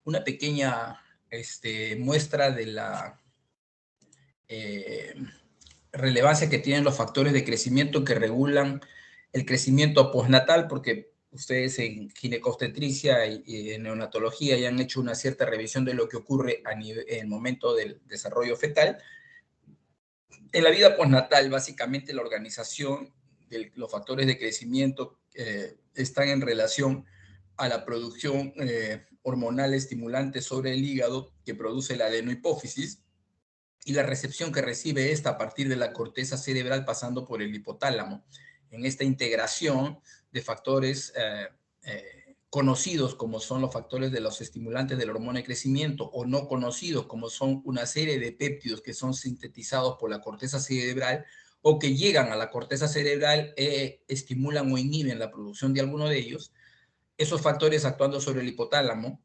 una pequeña muestra de la relevancia que tienen los factores de crecimiento que regulan el crecimiento postnatal, porque ustedes en ginecobstetricia y en neonatología ya han hecho una cierta revisión de lo que ocurre en el momento del desarrollo fetal. En la vida postnatal, básicamente la organización de los factores de crecimiento están en relación a la producción hormonal estimulante sobre el hígado que produce la adenohipófisis y la recepción que recibe esta a partir de la corteza cerebral pasando por el hipotálamo. En esta integración de factores conocidos como son los factores de los estimulantes de la hormona de crecimiento o no conocidos como son una serie de péptidos que son sintetizados por la corteza cerebral o que llegan a la corteza cerebral, estimulan o inhiben la producción de alguno de ellos. Esos factores actuando sobre el hipotálamo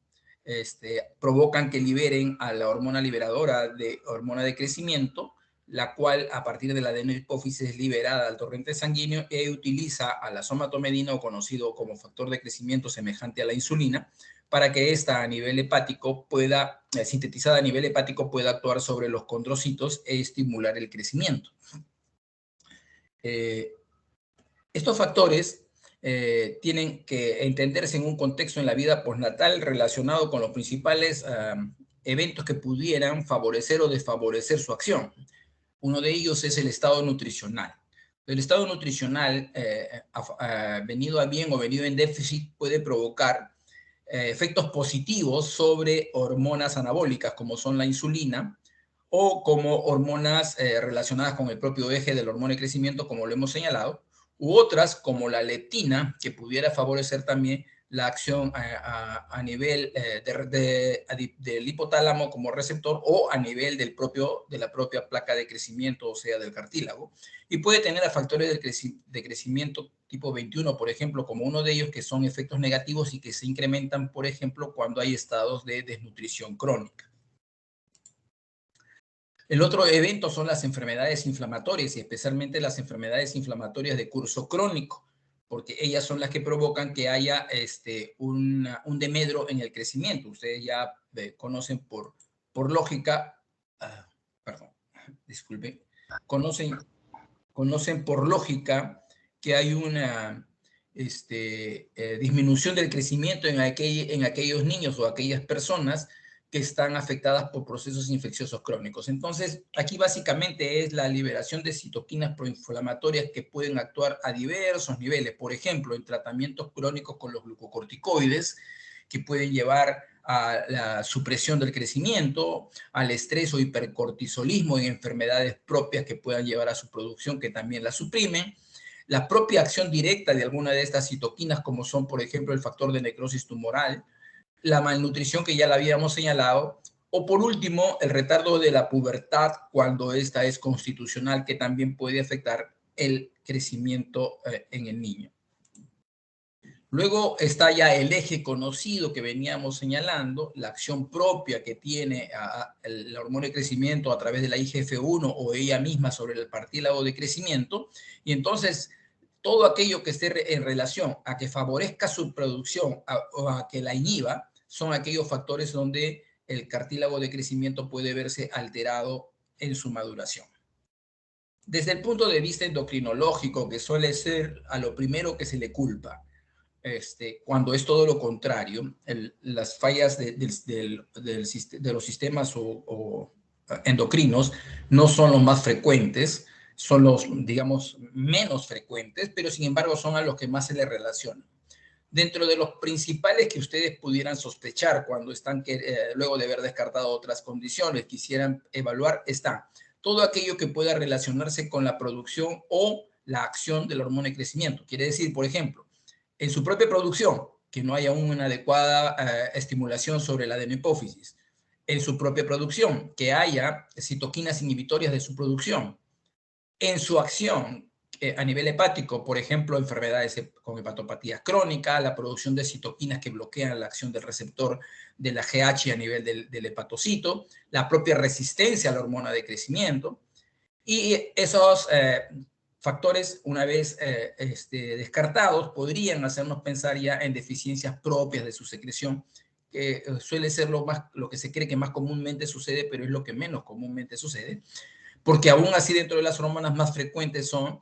provocan que liberen a la hormona liberadora de hormona de crecimiento, la cual a partir de la adenohipófisis es liberada al torrente sanguíneo e utiliza a la somatomedina, o conocido como factor de crecimiento semejante a la insulina, para que esta a nivel hepático pueda, sintetizada a nivel hepático, pueda actuar sobre los condrocitos e estimular el crecimiento. Estos factores tienen que entenderse en un contexto en la vida postnatal relacionado con los principales eventos que pudieran favorecer o desfavorecer su acción. Uno de ellos es el estado nutricional. El estado nutricional venido a bien o venido en déficit puede provocar efectos positivos sobre hormonas anabólicas como son la insulina o como hormonas relacionadas con el propio eje de la hormona de crecimiento, como lo hemos señalado, u otras como la leptina, que pudiera favorecer también la acción a nivel del hipotálamo como receptor o a nivel de la propia placa de crecimiento, o sea, del cartílago. Y puede tener a factores de crecimiento tipo 21, por ejemplo, como uno de ellos, que son efectos negativos y que se incrementan, por ejemplo, cuando hay estados de desnutrición crónica. El otro evento son las enfermedades inflamatorias y especialmente las enfermedades inflamatorias de curso crónico, porque ellas son las que provocan que haya un demedro en el crecimiento. Ustedes ya conocen por lógica, conocen por lógica que hay una disminución del crecimiento en aquellos niños o aquellas personas que están afectadas por procesos infecciosos crónicos. Entonces, aquí básicamente es la liberación de citoquinas proinflamatorias que pueden actuar a diversos niveles. Por ejemplo, en tratamientos crónicos con los glucocorticoides, que pueden llevar a la supresión del crecimiento, al estrés o hipercortisolismo en enfermedades propias que puedan llevar a su producción, que también la suprimen. La propia acción directa de alguna de estas citoquinas, como son, por ejemplo, el factor de necrosis tumoral, la malnutrición que ya la habíamos señalado, o por último, el retardo de la pubertad cuando esta es constitucional, que también puede afectar el crecimiento en el niño. Luego está ya el eje conocido que veníamos señalando, la acción propia que tiene la hormona de crecimiento a través de la IGF-1 o ella misma sobre el cartílago de crecimiento, y entonces todo aquello que esté en relación a que favorezca su producción o a que la inhiba, son aquellos factores donde el cartílago de crecimiento puede verse alterado en su maduración. Desde el punto de vista endocrinológico, que suele ser a lo primero que se le culpa, cuando es todo lo contrario, las fallas de los sistemas endocrinos no son los más frecuentes, son los, digamos, menos frecuentes, pero sin embargo son a los que más se le relacionan. Dentro de los principales que ustedes pudieran sospechar cuando están, luego de haber descartado otras condiciones, quisieran evaluar, está todo aquello que pueda relacionarse con la producción o la acción de la hormona de crecimiento. Quiere decir, por ejemplo, en su propia producción, que no haya una adecuada estimulación sobre la adenohipófisis. En su propia producción, que haya citoquinas inhibitorias de su producción. En su acción a nivel hepático, por ejemplo, enfermedades con hepatopatía crónica, la producción de citoquinas que bloquean la acción del receptor de la GH a nivel del hepatocito, la propia resistencia a la hormona de crecimiento, y esos factores, una vez descartados, podrían hacernos pensar ya en deficiencias propias de su secreción, que suele ser lo que se cree que más comúnmente sucede, pero es lo que menos comúnmente sucede, porque aún así dentro de las hormonas más frecuentes son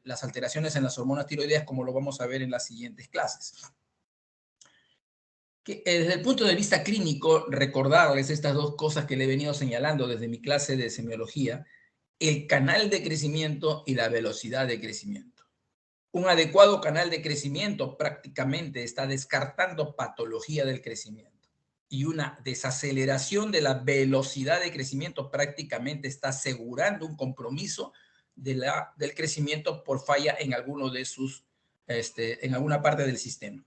las alteraciones en las hormonas tiroideas, como lo vamos a ver en las siguientes clases. Desde el punto de vista clínico, recordarles estas dos cosas que le he venido señalando desde mi clase de semiología: el canal de crecimiento y la velocidad de crecimiento. Un adecuado canal de crecimiento prácticamente está descartando patología del crecimiento, y una desaceleración de la velocidad de crecimiento prácticamente está asegurando un compromiso del crecimiento por falla en alguno de en alguna parte del sistema.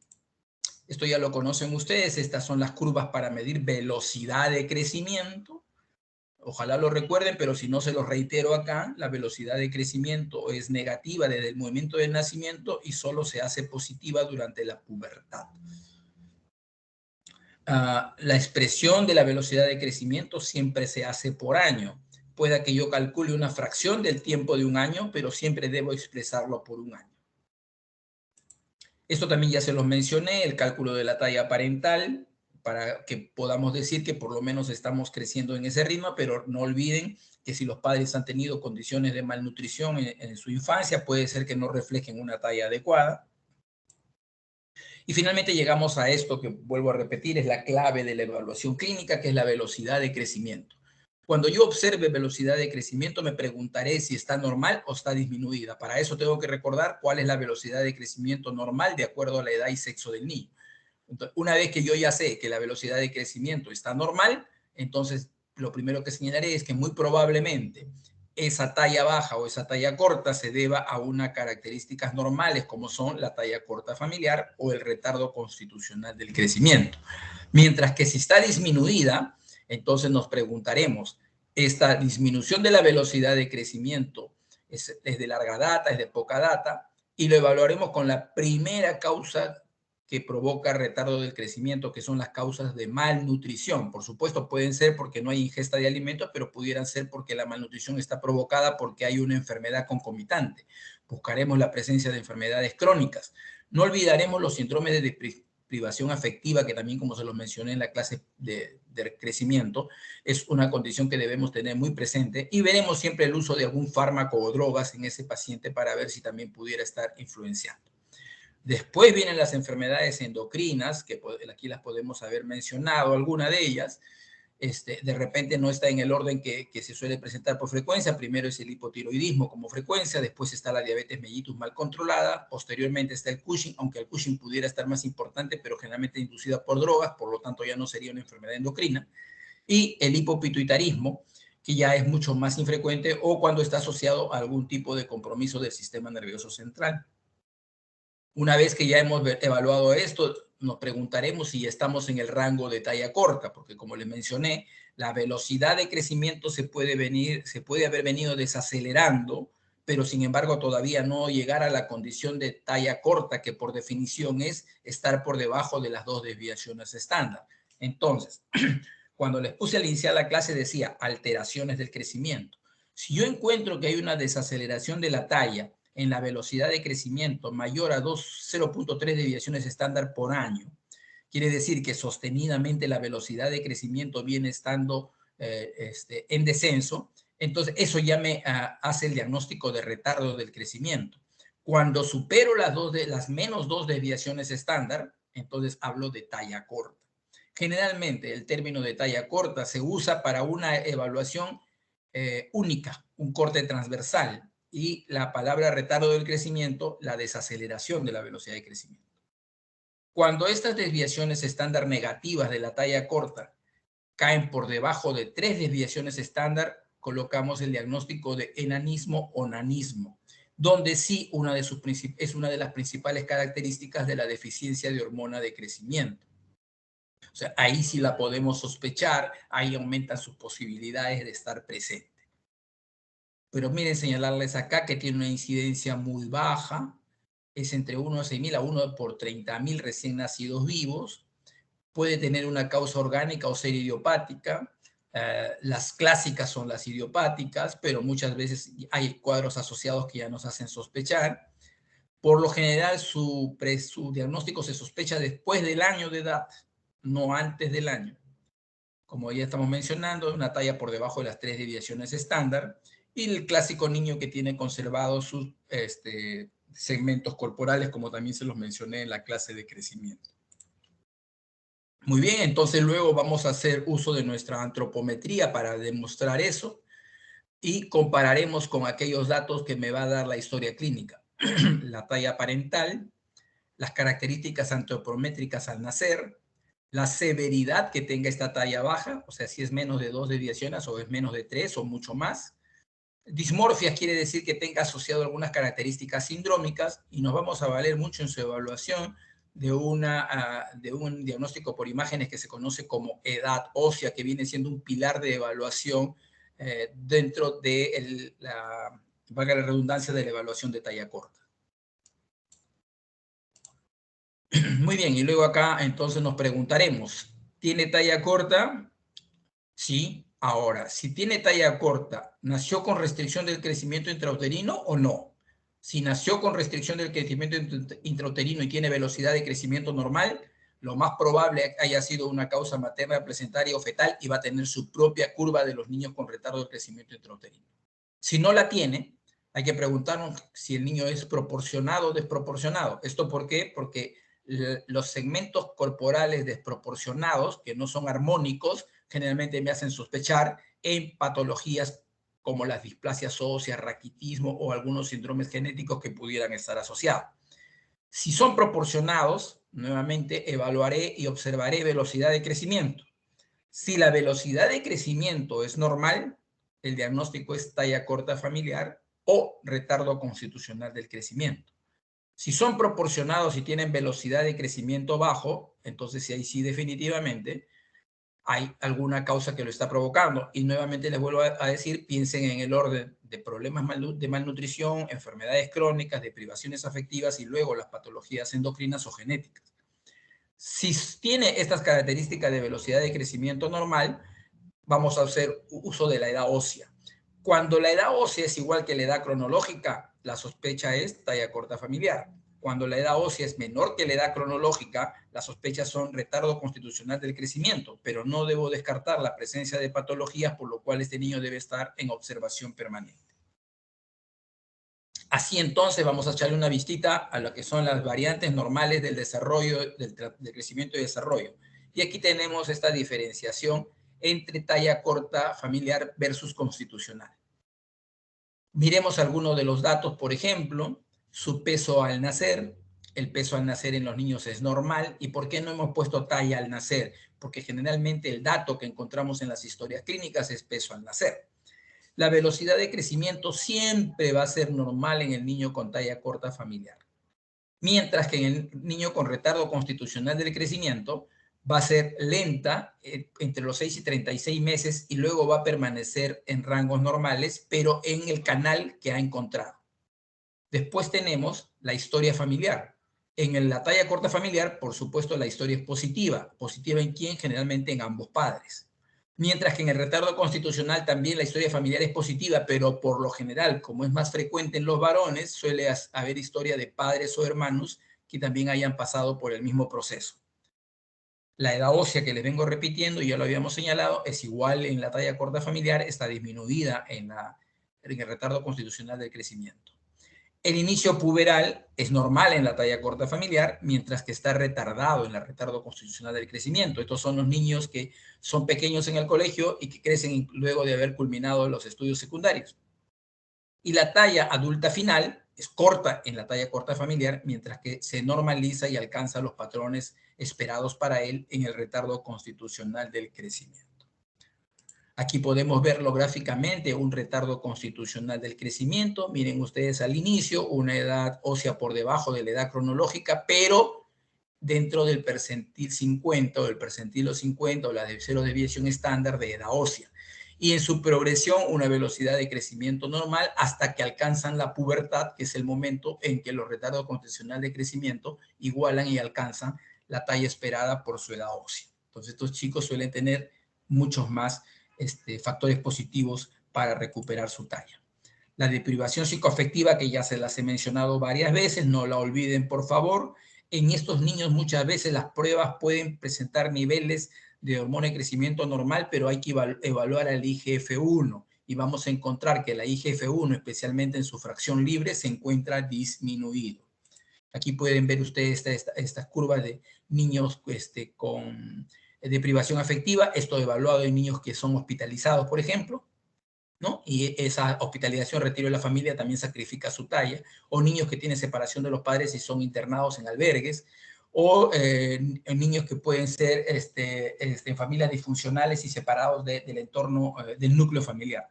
Esto ya lo conocen ustedes. Estas son las curvas para medir velocidad de crecimiento. Ojalá lo recuerden, pero si no, se los reitero acá. La velocidad de crecimiento es negativa desde el momento del nacimiento y solo se hace positiva durante la pubertad. La expresión de la velocidad de crecimiento siempre se hace por año. Pueda que yo calcule una fracción del tiempo de un año, pero siempre debo expresarlo por un año. Esto también ya se los mencioné, el cálculo de la talla parental, para que podamos decir que por lo menos estamos creciendo en ese ritmo, pero no olviden que si los padres han tenido condiciones de malnutrición en su infancia, puede ser que no reflejen una talla adecuada. Y finalmente llegamos a esto que, vuelvo a repetir, es la clave de la evaluación clínica, que es la velocidad de crecimiento. Cuando yo observe velocidad de crecimiento, me preguntaré si está normal o está disminuida. Para eso tengo que recordar cuál es la velocidad de crecimiento normal de acuerdo a la edad y sexo del niño. Entonces, una vez que yo ya sé que la velocidad de crecimiento está normal, entonces lo primero que señalaré es que muy probablemente esa talla baja o esa talla corta se deba a unas características normales, como son la talla corta familiar o el retardo constitucional del crecimiento. Mientras que si está disminuida, entonces nos preguntaremos, ¿esta disminución de la velocidad de crecimiento es de larga data, es de poca data? Y lo evaluaremos con la primera causa que provoca retardo del crecimiento, que son las causas de malnutrición. Por supuesto, pueden ser porque no hay ingesta de alimentos, pero pudieran ser porque la malnutrición está provocada porque hay una enfermedad concomitante. Buscaremos la presencia de enfermedades crónicas. No olvidaremos los síndromes de privación afectiva, que también, como se los mencioné en la clase de crecimiento, es una condición que debemos tener muy presente, y veremos siempre el uso de algún fármaco o drogas en ese paciente para ver si también pudiera estar influenciando. Después vienen las enfermedades endocrinas, que aquí las podemos haber mencionado, alguna de ellas. De repente no está en el orden que se suele presentar por frecuencia. Primero es el hipotiroidismo como frecuencia, después está la diabetes mellitus mal controlada, posteriormente está el Cushing, aunque el Cushing pudiera estar más importante, pero generalmente inducida por drogas, por lo tanto ya no sería una enfermedad endocrina, y el hipopituitarismo, que ya es mucho más infrecuente o cuando está asociado a algún tipo de compromiso del sistema nervioso central. Una vez que ya hemos evaluado esto, nos preguntaremos si estamos en el rango de talla corta, porque como les mencioné, la velocidad de crecimiento se puede haber venido desacelerando, pero sin embargo todavía no llegar a la condición de talla corta, que por definición es estar por debajo de las 2 desviaciones estándar. Entonces, cuando les puse al iniciar la clase decía alteraciones del crecimiento. Si yo encuentro que hay una desaceleración de la talla en la velocidad de crecimiento mayor a 0.3 desviaciones estándar por año, quiere decir que sostenidamente la velocidad de crecimiento viene estando en descenso, entonces eso ya me hace el diagnóstico de retardo del crecimiento. Cuando supero las menos 2 desviaciones estándar, entonces hablo de talla corta. Generalmente el término de talla corta se usa para una evaluación única, un corte transversal, y la palabra retardo del crecimiento, la desaceleración de la velocidad de crecimiento. Cuando estas desviaciones estándar negativas de la talla corta caen por debajo de 3 desviaciones estándar, colocamos el diagnóstico de enanismo o nanismo, donde sí es una de las principales características de la deficiencia de hormona de crecimiento. O sea, ahí sí la podemos sospechar, ahí aumentan sus posibilidades de estar presente. Pero miren, señalarles acá que tiene una incidencia muy baja, es entre 1 a 6.000 a 1 por 30.000 recién nacidos vivos, puede tener una causa orgánica o ser idiopática. Las clásicas son las idiopáticas, pero muchas veces hay cuadros asociados que ya nos hacen sospechar. Por lo general, su diagnóstico se sospecha después del año de edad, no antes del año. Como ya estamos mencionando, una talla por debajo de las 3 deviaciones estándar, y el clásico niño que tiene conservados sus segmentos corporales, como también se los mencioné en la clase de crecimiento. Muy bien, entonces luego vamos a hacer uso de nuestra antropometría para demostrar eso y compararemos con aquellos datos que me va a dar la historia clínica. La talla parental, las características antropométricas al nacer, la severidad que tenga esta talla baja, o sea, si es menos de 2 desviaciones o es menos de 3 o mucho más. Dismorfia quiere decir que tenga asociado algunas características sindrómicas, y nos vamos a valer mucho en su evaluación de un diagnóstico por imágenes que se conoce como edad ósea, que viene siendo un pilar de evaluación dentro de valga la redundancia, de la evaluación de talla corta. Muy bien, y luego acá entonces nos preguntaremos, ¿tiene talla corta? Sí. Ahora, si tiene talla corta, ¿nació con restricción del crecimiento intrauterino o no? Si nació con restricción del crecimiento intrauterino y tiene velocidad de crecimiento normal, lo más probable haya sido una causa materna, placentaria o fetal, y va a tener su propia curva de los niños con retardo de crecimiento intrauterino. Si no la tiene, hay que preguntarnos si el niño es proporcionado o desproporcionado. ¿Esto por qué? Porque los segmentos corporales desproporcionados, que no son armónicos, generalmente me hacen sospechar en patologías como las displasias óseas, raquitismo o algunos síndromes genéticos que pudieran estar asociados. Si son proporcionados, nuevamente evaluaré y observaré velocidad de crecimiento. Si la velocidad de crecimiento es normal, el diagnóstico es talla corta familiar o retardo constitucional del crecimiento. Si son proporcionados y tienen velocidad de crecimiento bajo, entonces ahí sí definitivamente hay alguna causa que lo está provocando. Y nuevamente les vuelvo a decir, piensen en el orden de problemas de malnutrición, enfermedades crónicas, de privaciones afectivas y luego las patologías endocrinas o genéticas. Si tiene estas características de velocidad de crecimiento normal, vamos a hacer uso de la edad ósea. Cuando la edad ósea es igual que la edad cronológica, la sospecha es talla corta familiar. Cuando la edad ósea es menor que la edad cronológica, las sospechas son retardo constitucional del crecimiento, pero no debo descartar la presencia de patologías, por lo cual este niño debe estar en observación permanente. Así entonces vamos a echarle una vistita a lo que son las variantes normales del desarrollo, del crecimiento y desarrollo. Y aquí tenemos esta diferenciación entre talla corta familiar versus constitucional. Miremos algunos de los datos, por ejemplo, su peso al nacer. El peso al nacer en los niños es normal. ¿Y por qué no hemos puesto talla al nacer? Porque generalmente el dato que encontramos en las historias clínicas es peso al nacer. La velocidad de crecimiento siempre va a ser normal en el niño con talla corta familiar. Mientras que en el niño con retardo constitucional del crecimiento va a ser lenta entre los 6 y 36 meses y luego va a permanecer en rangos normales, pero en el canal que ha encontrado. Después tenemos la historia familiar. En la talla corta familiar, por supuesto, la historia es positiva. ¿Positiva en quién? Generalmente en ambos padres. Mientras que en el retardo constitucional también la historia familiar es positiva, pero por lo general, como es más frecuente en los varones, suele haber historia de padres o hermanos que también hayan pasado por el mismo proceso. La edad ósea que les vengo repitiendo, ya lo habíamos señalado, es igual en la talla corta familiar, está disminuida en el retardo constitucional del crecimiento. El inicio puberal es normal en la talla corta familiar, mientras que está retardado en el retardo constitucional del crecimiento. Estos son los niños que son pequeños en el colegio y que crecen luego de haber culminado los estudios secundarios. Y la talla adulta final es corta en la talla corta familiar, mientras que se normaliza y alcanza los patrones esperados para él en el retardo constitucional del crecimiento. Aquí podemos verlo gráficamente, un retardo constitucional del crecimiento. Miren ustedes al inicio, una edad ósea por debajo de la edad cronológica, pero dentro del percentil 50 o del percentil 50 o la de cero desviación estándar de edad ósea. Y en su progresión, una velocidad de crecimiento normal hasta que alcanzan la pubertad, que es el momento en que los retardos constitucionales de crecimiento igualan y alcanzan la talla esperada por su edad ósea. Entonces, estos chicos suelen tener muchos más factores positivos para recuperar su talla. La deprivación psicoafectiva, que ya se las he mencionado varias veces, no la olviden por favor, En estos niños muchas veces las pruebas pueden presentar niveles de hormona de crecimiento normal, pero hay que evaluar al IGF-1 y vamos a encontrar que la IGF-1, especialmente en su fracción libre, se encuentra disminuido. Aquí pueden ver ustedes estas curvas de niños con deprivación afectiva, esto evaluado en niños que son hospitalizados, por ejemplo, ¿no? Y esa hospitalización, retiro de la familia, también sacrifica su talla, o niños que tienen separación de los padres y son internados en albergues, o niños que pueden ser en familias disfuncionales y separados del entorno, del núcleo familiar.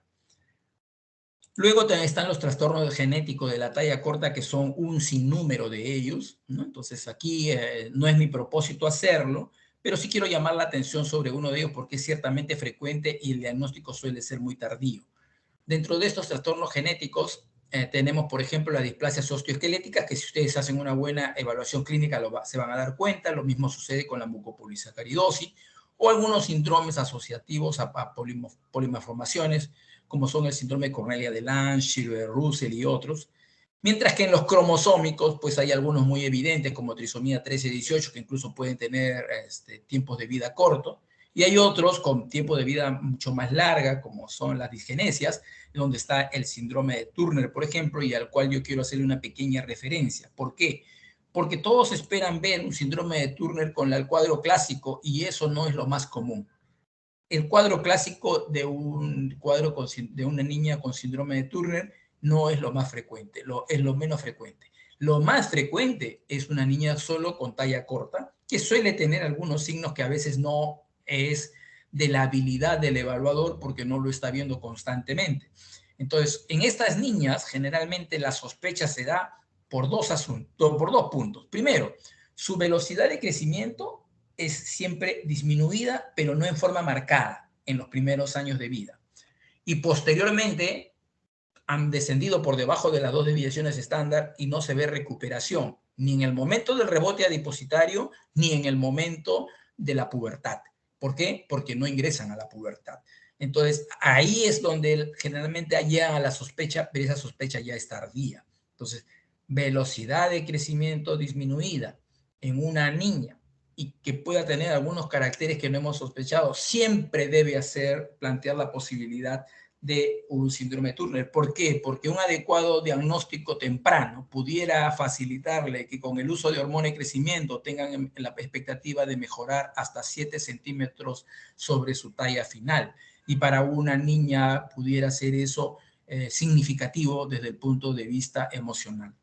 Luego también están los trastornos genéticos de la talla corta, que son un sinnúmero de ellos, ¿no? Entonces aquí no es mi propósito hacerlo, pero sí quiero llamar la atención sobre uno de ellos porque es ciertamente frecuente y el diagnóstico suele ser muy tardío. Dentro de estos trastornos genéticos tenemos, por ejemplo, la displasia osteoesquelética, que si ustedes hacen una buena evaluación clínica se van a dar cuenta. Lo mismo sucede con la mucopolisacaridosis o algunos síndromes asociativos a polimalformaciones, como son el síndrome de Cornelia de Lange, Silver-Russell y otros. Mientras que en los cromosómicos, pues hay algunos muy evidentes, como trisomía 13 y 18, que incluso pueden tener tiempos de vida cortos. Y hay otros con tiempo de vida mucho más larga, como son las disgenesias, donde está el síndrome de Turner, por ejemplo, y al cual yo quiero hacerle una pequeña referencia. ¿Por qué? Porque todos esperan ver un síndrome de Turner con el cuadro clásico, y eso no es lo más común. El cuadro clásico de de una niña con síndrome de Turner no es lo más frecuente, es lo menos frecuente. Lo más frecuente es una niña solo con talla corta, que suele tener algunos signos que a veces no es de la habilidad del evaluador porque no lo está viendo constantemente. Entonces, en estas niñas, generalmente la sospecha se da por por dos puntos. Primero, su velocidad de crecimiento es siempre disminuida, pero no en forma marcada en los primeros años de vida. Y posteriormente han descendido por debajo de las 2 desviaciones estándar y no se ve recuperación, ni en el momento del rebote adipositario, ni en el momento de la pubertad. ¿Por qué? Porque no ingresan a la pubertad. Entonces, ahí es donde generalmente llega la sospecha, pero esa sospecha ya es tardía. Entonces, velocidad de crecimiento disminuida en una niña y que pueda tener algunos caracteres que no hemos sospechado, siempre debe plantear la posibilidad de un síndrome de Turner. ¿Por qué? Porque un adecuado diagnóstico temprano pudiera facilitarle que con el uso de hormona de crecimiento tengan la expectativa de mejorar hasta 7 centímetros sobre su talla final. Y para una niña pudiera ser eso significativo desde el punto de vista emocional.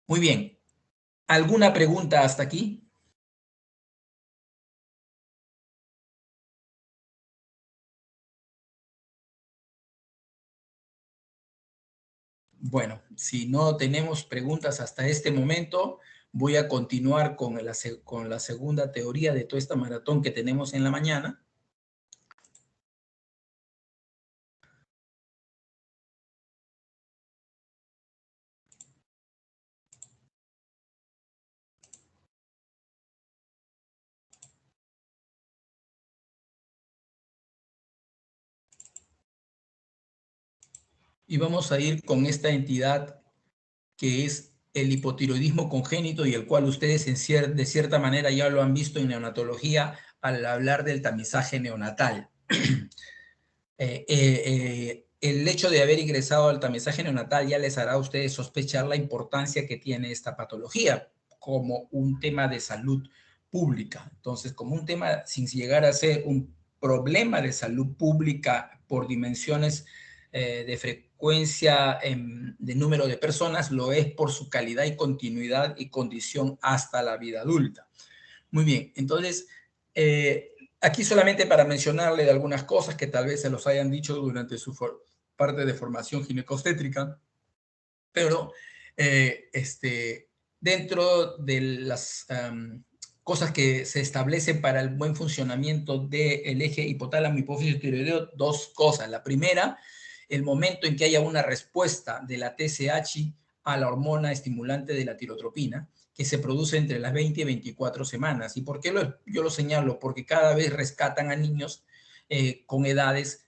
Muy bien. ¿Alguna pregunta hasta aquí? Bueno, si no tenemos preguntas hasta este momento, voy a continuar con la segunda teoría de toda esta maratón que tenemos en la mañana. Y vamos a ir con esta entidad que es el hipotiroidismo congénito y el cual ustedes de cierta manera ya lo han visto en neonatología al hablar del tamizaje neonatal. El hecho de haber ingresado al tamizaje neonatal ya les hará a ustedes sospechar la importancia que tiene esta patología como un tema de salud pública. Entonces, como un tema sin llegar a ser un problema de salud pública por dimensiones de frecuencia de número de personas, lo es por su calidad y continuidad y condición hasta la vida adulta. Muy bien, entonces, aquí solamente para mencionarle de algunas cosas que tal vez se los hayan dicho durante su parte de formación ginecostétrica, pero dentro de las cosas que se establecen para el buen funcionamiento del eje hipotálamo hipófisis tiroideo, dos cosas. La primera, el momento en que haya una respuesta de la TSH a la hormona estimulante de la tirotropina, que se produce entre las 20 y 24 semanas. ¿Y por qué yo lo señalo? Porque cada vez rescatan a niños con edades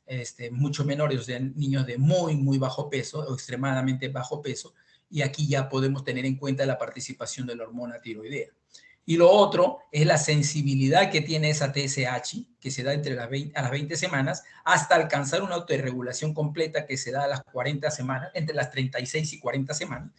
mucho menores, o sea, niños de muy, muy bajo peso o extremadamente bajo peso, y aquí ya podemos tener en cuenta la participación de la hormona tiroidea. Y lo otro es la sensibilidad que tiene esa TSH, que se da entre a las 20 semanas, hasta alcanzar una autorregulación completa que se da a las 40 semanas, entre las 36 y 40 semanas.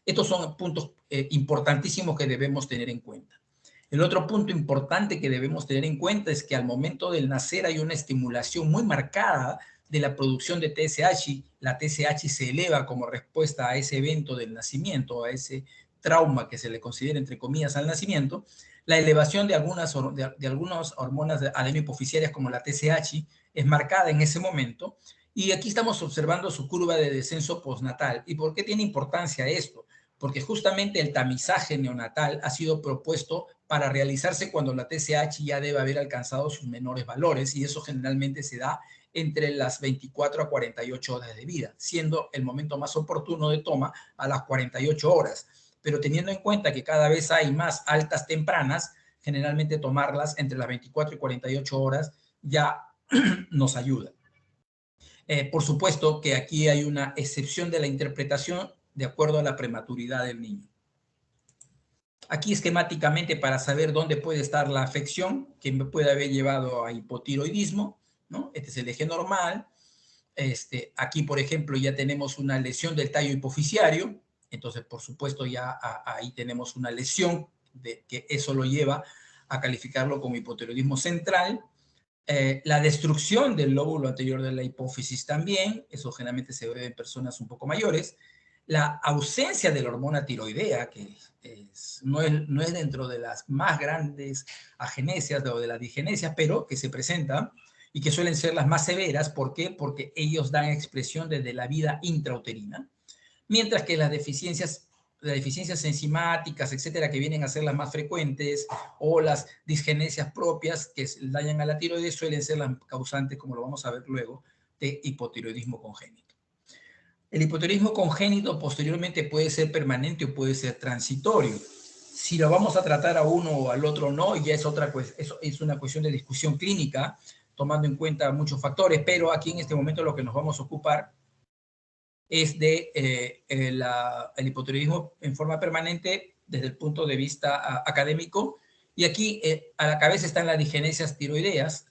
Estos son puntos importantísimos que debemos tener en cuenta. El otro punto importante que debemos tener en cuenta es que al momento del nacer hay una estimulación muy marcada de la producción de TSH. La TSH se eleva como respuesta a ese evento del nacimiento, a ese trauma que se le considera, entre comillas, al nacimiento. La elevación de algunas hormonas adenohipoficiarias como la TSH es marcada en ese momento. Y aquí estamos observando su curva de descenso postnatal. ¿Y por qué tiene importancia esto? Porque justamente el tamizaje neonatal ha sido propuesto para realizarse cuando la TSH ya debe haber alcanzado sus menores valores, y eso generalmente se da entre las 24 a 48 horas de vida, siendo el momento más oportuno de toma a las 48 horas. Pero teniendo en cuenta que cada vez hay más altas tempranas, generalmente tomarlas entre las 24 y 48 horas ya nos ayuda. Por supuesto que aquí hay una excepción de la interpretación de acuerdo a la prematuridad del niño. Aquí esquemáticamente para saber dónde puede estar la afección que me puede haber llevado a hipotiroidismo, ¿no? Este es el eje normal. Aquí, por ejemplo, ya tenemos una lesión del tallo hipoficiario, entonces, por supuesto, ya ahí tenemos una lesión que eso lo lleva a calificarlo como hipotiroidismo central. La destrucción del lóbulo anterior de la hipófisis también, eso generalmente se ve en personas un poco mayores. La ausencia de la hormona tiroidea, que no es dentro de las más grandes agenesias o de las digenesias, pero que se presenta y que suelen ser las más severas. ¿Por qué? Porque ellos dan expresión desde la vida intrauterina, mientras que las deficiencias enzimáticas, etcétera, que vienen a ser las más frecuentes, o las disgenesias propias que dañan a la tiroides, suelen ser las causantes, como lo vamos a ver luego, de hipotiroidismo congénito. El hipotiroidismo congénito posteriormente puede ser permanente o puede ser transitorio. Si lo vamos a tratar a uno o al otro no, ya es una cuestión de discusión clínica, tomando en cuenta muchos factores, pero aquí en este momento lo que nos vamos a ocupar es de el hipotiroidismo en forma permanente desde el punto de vista académico. Y aquí a la cabeza están las disgenesias tiroideas,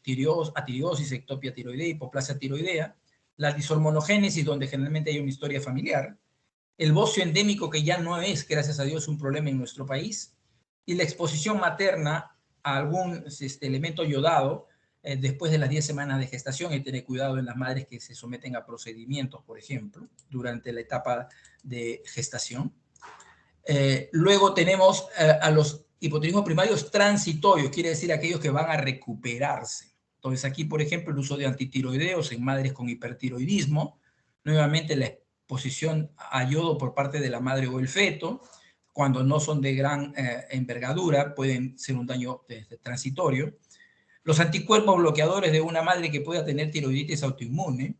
atiriosis, ectopia tiroidea, hipoplasia tiroidea, la dishormonogénesis, donde generalmente hay una historia familiar, el bocio endémico, que ya no es, gracias a Dios, un problema en nuestro país, y la exposición materna a algún elemento yodado después de las 10 semanas de gestación. Y tener cuidado en las madres que se someten a procedimientos, por ejemplo, durante la etapa de gestación. Luego tenemos a los hipotiroidismos primarios transitorios, quiere decir aquellos que van a recuperarse. Entonces aquí, por ejemplo, el uso de antitiroideos en madres con hipertiroidismo, nuevamente la exposición a yodo por parte de la madre o el feto, cuando no son de gran envergadura, pueden ser un daño transitorio. Los anticuerpos bloqueadores de una madre que pueda tener tiroiditis autoinmune,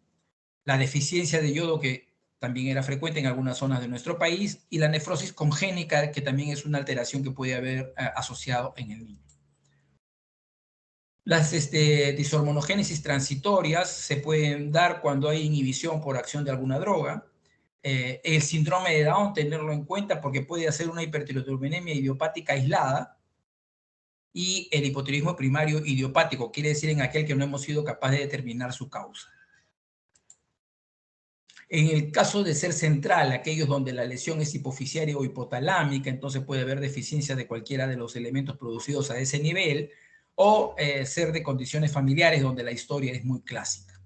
la deficiencia de yodo, que también era frecuente en algunas zonas de nuestro país, y la nefrosis congénica, que también es una alteración que puede haber asociado en el niño. Las dishormonogénesis transitorias se pueden dar cuando hay inhibición por acción de alguna droga. El síndrome de Down, tenerlo en cuenta porque puede hacer una hipertiroidisminemia idiopática aislada. Y el hipotiroidismo primario idiopático, quiere decir en aquel que no hemos sido capaces de determinar su causa. En el caso de ser central, aquellos donde la lesión es hipoficiaria o hipotalámica, entonces puede haber deficiencia de cualquiera de los elementos producidos a ese nivel, o ser de condiciones familiares donde la historia es muy clásica.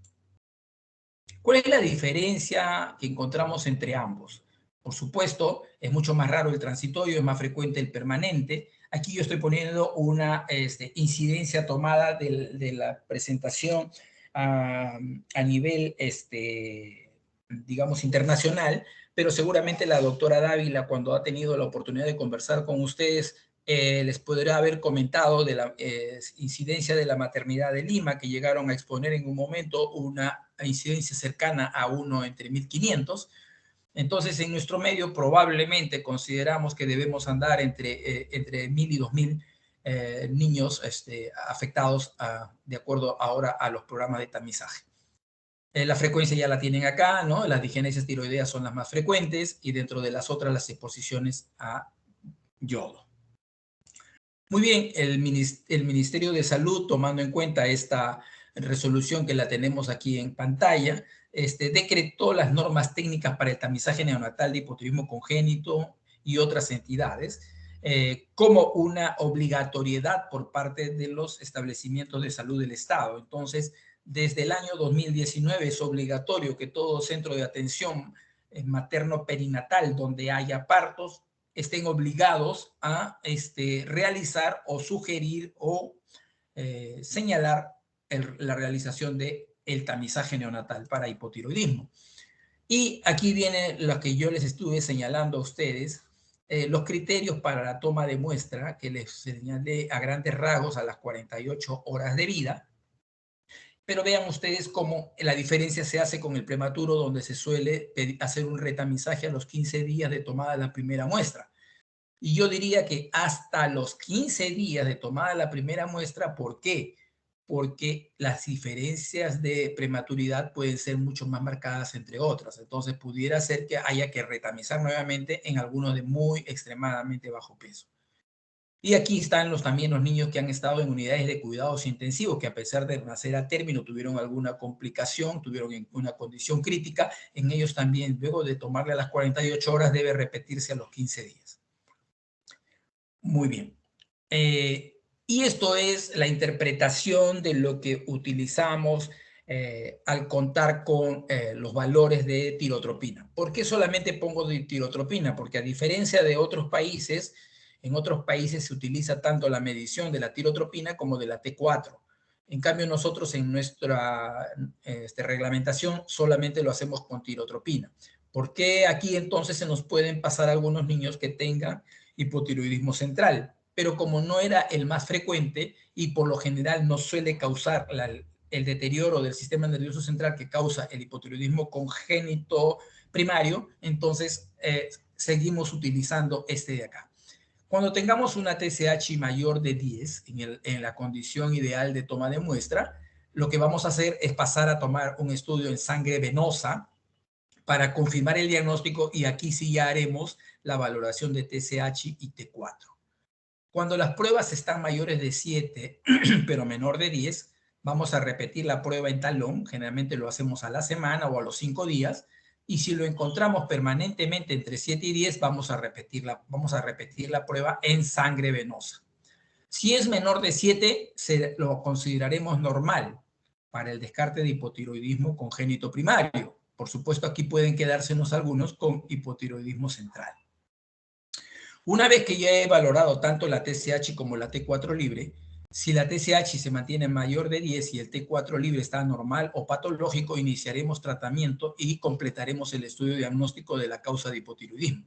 ¿Cuál es la diferencia que encontramos entre ambos? Por supuesto, es mucho más raro el transitorio, es más frecuente el permanente. Aquí yo estoy poniendo una incidencia tomada de la presentación a nivel, digamos, internacional, pero seguramente la doctora Dávila, cuando ha tenido la oportunidad de conversar con ustedes, les podrá haber comentado de la incidencia de la maternidad de Lima, que llegaron a exponer en un momento una incidencia cercana a 1 entre 1500. Entonces, en nuestro medio probablemente consideramos que debemos andar entre 1000 y 2000 niños afectados de acuerdo ahora a los programas de tamizaje. La frecuencia ya la tienen acá, ¿no? Las disgenesias tiroideas son las más frecuentes y dentro de las otras las exposiciones a yodo. Muy bien, el Ministerio de Salud, tomando en cuenta esta resolución que la tenemos aquí en pantalla, decretó las normas técnicas para el tamizaje neonatal de hipotiroidismo congénito y otras entidades, como una obligatoriedad por parte de los establecimientos de salud del Estado. Entonces, desde el año 2019 es obligatorio que todo centro de atención materno-perinatal donde haya partos estén obligados a realizar o sugerir o señalar la realización de el tamizaje neonatal para hipotiroidismo. Y aquí viene lo que yo les estuve señalando a ustedes, los criterios para la toma de muestra que les señalé a grandes rasgos a las 48 horas de vida. Pero vean ustedes cómo la diferencia se hace con el prematuro, donde se suele hacer un retamizaje a los 15 días de tomada de la primera muestra. Y yo diría que hasta los 15 días de tomada la primera muestra, ¿por qué? Porque las diferencias de prematuridad pueden ser mucho más marcadas entre otras. Entonces, pudiera ser que haya que retamizar nuevamente en algunos de muy extremadamente bajo peso. Y aquí están también los niños que han estado en unidades de cuidados intensivos, que a pesar de nacer a término, tuvieron alguna complicación, tuvieron una condición crítica. En ellos también, luego de tomarle a las 48 horas, debe repetirse a los 15 días. Muy bien. Y esto es la interpretación de lo que utilizamos al contar con los valores de tirotropina. ¿Por qué solamente pongo de tirotropina? Porque a diferencia de otros países, en otros países se utiliza tanto la medición de la tirotropina como de la T4. En cambio, nosotros en nuestra reglamentación solamente lo hacemos con tirotropina. ¿Por qué aquí entonces se nos pueden pasar algunos niños que tengan hipotiroidismo central? Pero como no era el más frecuente y por lo general no suele causar el deterioro del sistema nervioso central que causa el hipotiroidismo congénito primario, entonces seguimos utilizando este de acá. Cuando tengamos una TSH mayor de 10 en la condición ideal de toma de muestra, lo que vamos a hacer es pasar a tomar un estudio en sangre venosa para confirmar el diagnóstico y aquí sí ya haremos la valoración de TSH y T4. Cuando las pruebas están mayores de 7, pero menor de 10, vamos a repetir la prueba en talón. Generalmente lo hacemos a la semana o a los 5 días. Y si lo encontramos permanentemente entre 7 y 10, vamos a repetir la prueba en sangre venosa. Si es menor de 7, lo consideraremos normal para el descarte de hipotiroidismo congénito primario. Por supuesto, aquí pueden quedársenos algunos con hipotiroidismo central. Una vez que ya he valorado tanto la TSH como la T4 libre, si la TSH se mantiene mayor de 10 y el T4 libre está normal o patológico, iniciaremos tratamiento y completaremos el estudio diagnóstico de la causa de hipotiroidismo.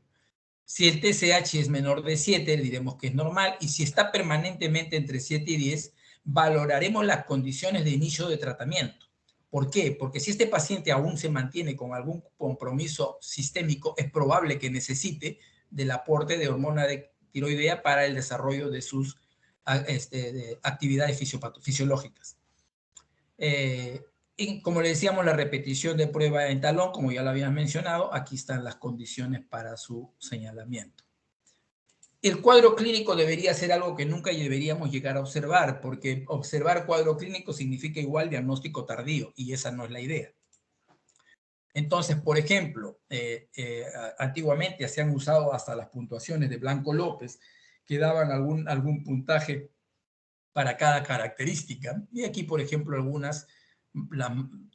Si el TSH es menor de 7, diremos que es normal, y si está permanentemente entre 7 y 10, valoraremos las condiciones de inicio de tratamiento. ¿Por qué? Porque si este paciente aún se mantiene con algún compromiso sistémico, es probable que necesite del aporte de hormona de tiroidea para el desarrollo de sus de actividades fisiológicas. Y como le decíamos, la repetición de prueba en talón, como ya lo habían mencionado, aquí están las condiciones para su señalamiento. El cuadro clínico debería ser algo que nunca deberíamos llegar a observar, porque observar cuadro clínico significa igual diagnóstico tardío, y esa no es la idea. Entonces, por ejemplo, antiguamente se han usado hasta las puntuaciones de Blanco López, que daban algún puntaje para cada característica. Y aquí, por ejemplo, algunas,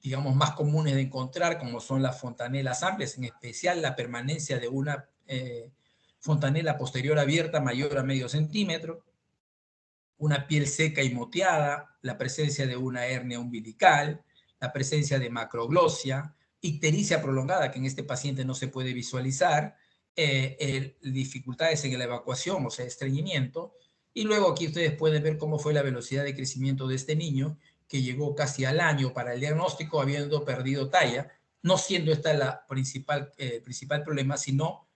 digamos, más comunes de encontrar, como son las fontanelas amplias, en especial la permanencia de una fontanela posterior abierta mayor a medio centímetro, una piel seca y moteada, la presencia de una hernia umbilical, la presencia de macroglosia, ictericia prolongada, que en este paciente no se puede visualizar, dificultades en la evacuación, o sea, estreñimiento, y luego aquí ustedes pueden ver cómo fue la velocidad de crecimiento de este niño, que llegó casi al año para el diagnóstico, habiendo perdido talla, no siendo esta la principal problema, sino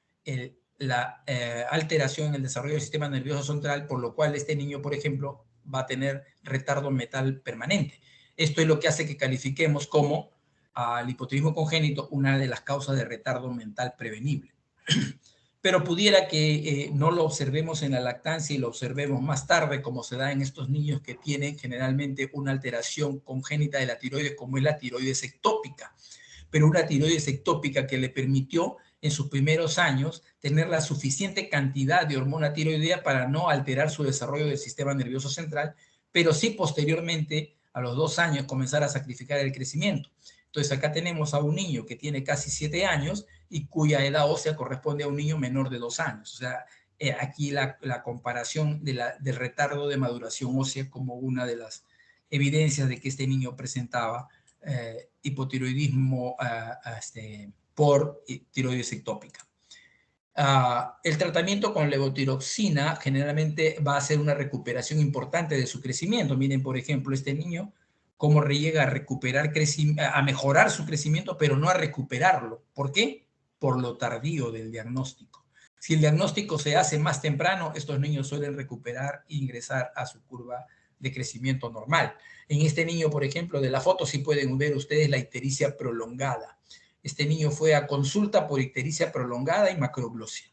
la alteración en el desarrollo del sistema nervioso central, por lo cual este niño, por ejemplo, va a tener retardo mental permanente. Esto es lo que hace que califiquemos como al hipotiroidismo congénito una de las causas de retardo mental prevenible. Pero pudiera que no lo observemos en la lactancia y lo observemos más tarde, como se da en estos niños que tienen generalmente una alteración congénita de la tiroides, como es la tiroides ectópica, pero una tiroides ectópica que le permitió en sus primeros años tener la suficiente cantidad de hormona tiroidea para no alterar su desarrollo del sistema nervioso central, pero sí posteriormente, a los 2 años, comenzar a sacrificar el crecimiento. Entonces acá tenemos a un niño que tiene casi 7 años y cuya edad ósea corresponde a un niño menor de 2 años. O sea, aquí la comparación del retardo de maduración ósea como una de las evidencias de que este niño presentaba hipotiroidismo por tiroides ectópica. El tratamiento con levotiroxina generalmente va a ser una recuperación importante de su crecimiento. Miren, por ejemplo, este niño cómo llega a recuperar a mejorar su crecimiento, pero no a recuperarlo. ¿Por qué? Por lo tardío del diagnóstico. Si el diagnóstico se hace más temprano, estos niños suelen recuperar e ingresar a su curva de crecimiento normal. En este niño, por ejemplo, de la foto sí pueden ver ustedes la ictericia prolongada. Este niño fue a consulta por ictericia prolongada y macroglosia,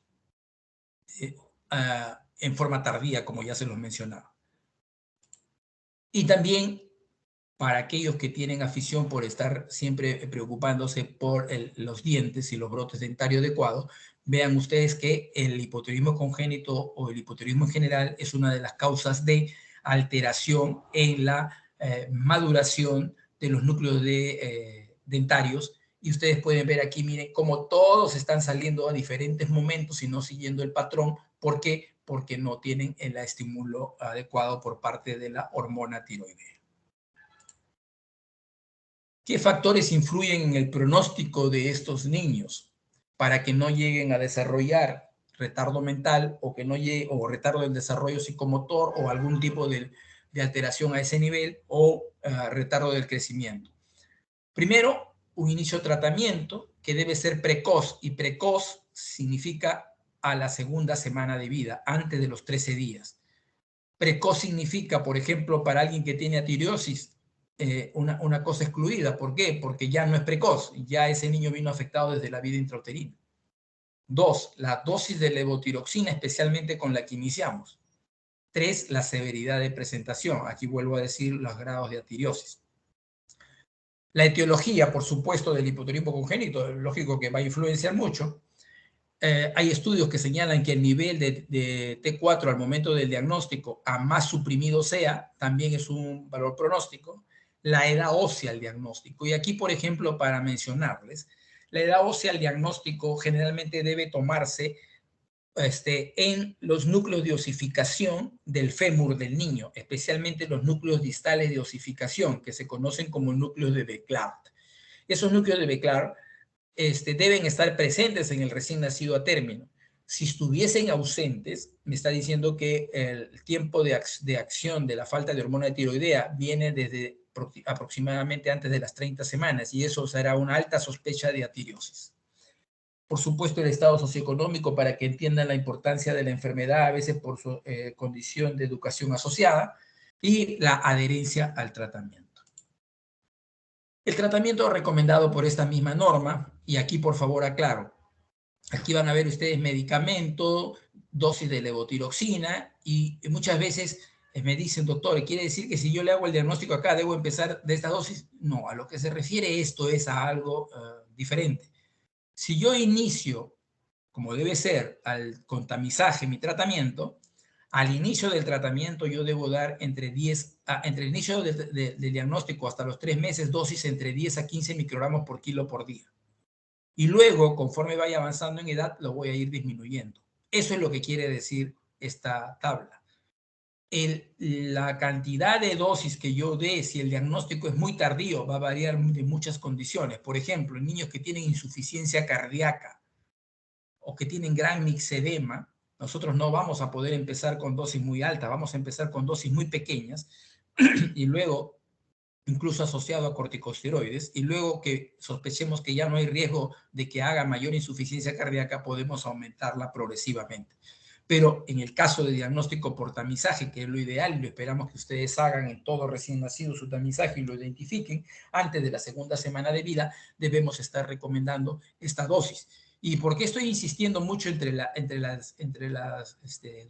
en forma tardía, como ya se los mencionaba. Y también para aquellos que tienen afición por estar siempre preocupándose por los dientes y los brotes dentarios adecuados, vean ustedes que el hipotiroidismo congénito o el hipotiroidismo en general es una de las causas de alteración en la maduración de los núcleos dentarios. Y ustedes pueden ver aquí, miren, cómo todos están saliendo a diferentes momentos y no siguiendo el patrón. ¿Por qué? Porque no tienen el estímulo adecuado por parte de la hormona tiroidea. ¿Qué factores influyen en el pronóstico de estos niños para que no lleguen a desarrollar retardo mental o que no llegue, o retardo del desarrollo psicomotor o algún tipo de alteración a ese nivel o retardo del crecimiento? Primero, un inicio de tratamiento que debe ser precoz, y precoz significa a la segunda semana de vida, antes de los 13 días. Precoz significa, por ejemplo, para alguien que tiene tiroides, una cosa excluida. ¿Por qué? Porque ya no es precoz, ya ese niño vino afectado desde la vida intrauterina. 2, la dosis de levotiroxina, especialmente con la que iniciamos. 3, la severidad de presentación. Aquí vuelvo a decir los grados de atiriosis. La etiología, por supuesto, del hipotiroidismo congénito, es lógico que va a influenciar mucho. Hay estudios que señalan que el nivel de T4 al momento del diagnóstico, a más suprimido sea, también es un valor pronóstico. La edad ósea al diagnóstico. Y aquí, por ejemplo, para mencionarles, la edad ósea al diagnóstico generalmente debe tomarse en los núcleos de osificación del fémur del niño, especialmente los núcleos distales de osificación, que se conocen como núcleos de Béclard. Esos núcleos de Béclard deben estar presentes en el recién nacido a término. Si estuviesen ausentes, me está diciendo que el tiempo de acción de la falta de hormona tiroidea viene desde aproximadamente antes de las 30 semanas, y eso será una alta sospecha de atiriosis. Por supuesto, el estado socioeconómico, para que entiendan la importancia de la enfermedad, a veces por su condición de educación asociada, y la adherencia al tratamiento. El tratamiento recomendado por esta misma norma, y aquí por favor aclaro, aquí van a ver ustedes medicamento, dosis de levotiroxina, y muchas veces me dicen, doctor, ¿quiere decir que si yo le hago el diagnóstico acá, debo empezar de esta dosis? No, a lo que se refiere esto es a algo diferente. Si yo inicio, como debe ser, con tamizaje mi tratamiento, al inicio del tratamiento yo debo dar entre el inicio del diagnóstico hasta los 3 meses, dosis entre 10 a 15 microgramos por kilo por día. Y luego, conforme vaya avanzando en edad, lo voy a ir disminuyendo. Eso es lo que quiere decir esta tabla. La cantidad de dosis que yo dé, si el diagnóstico es muy tardío, va a variar de muchas condiciones. Por ejemplo, en niños que tienen insuficiencia cardíaca o que tienen gran mixedema, nosotros no vamos a poder empezar con dosis muy altas, vamos a empezar con dosis muy pequeñas y luego, incluso asociado a corticosteroides, y luego que sospechemos que ya no hay riesgo de que haga mayor insuficiencia cardíaca, podemos aumentarla progresivamente. Pero en el caso de diagnóstico por tamizaje, que es lo ideal, y lo esperamos que ustedes hagan en todo recién nacido su tamizaje y lo identifiquen antes de la segunda semana de vida, debemos estar recomendando esta dosis. ¿Y por qué estoy insistiendo mucho entre las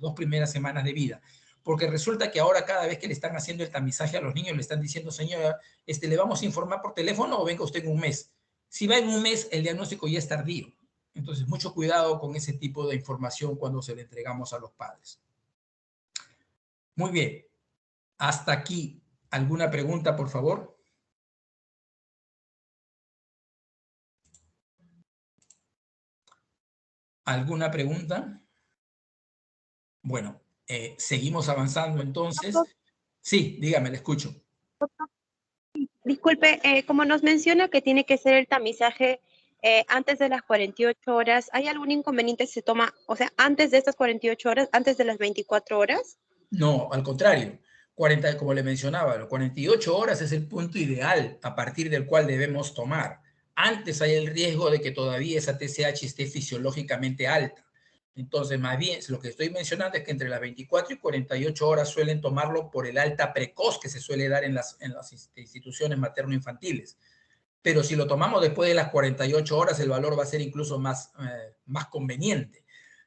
dos primeras semanas de vida? Porque resulta que ahora cada vez que le están haciendo el tamizaje a los niños, le están diciendo, señora, ¿le vamos a informar por teléfono o venga usted en un mes? Si va en un mes, el diagnóstico ya es tardío. Entonces, mucho cuidado con ese tipo de información cuando se le entregamos a los padres. Muy bien. Hasta aquí. ¿Alguna pregunta, por favor? ¿Alguna pregunta? Bueno, seguimos avanzando entonces. Sí, dígame, le escucho. Disculpe, como nos menciona que tiene que ser el tamizaje antes de las 48 horas, ¿hay algún inconveniente si se toma, o sea, antes de estas 48 horas, antes de las 24 horas? No, al contrario. 40, como le mencionaba, los 48 horas es el punto ideal a partir del cual debemos tomar. Antes hay el riesgo de que todavía esa TSH esté fisiológicamente alta. Entonces, más bien, lo que estoy mencionando es que entre las 24 y 48 horas suelen tomarlo por el alta precoz que se suele dar en las instituciones materno-infantiles. Pero si lo tomamos después de las 48 horas, el valor va a ser incluso más conveniente,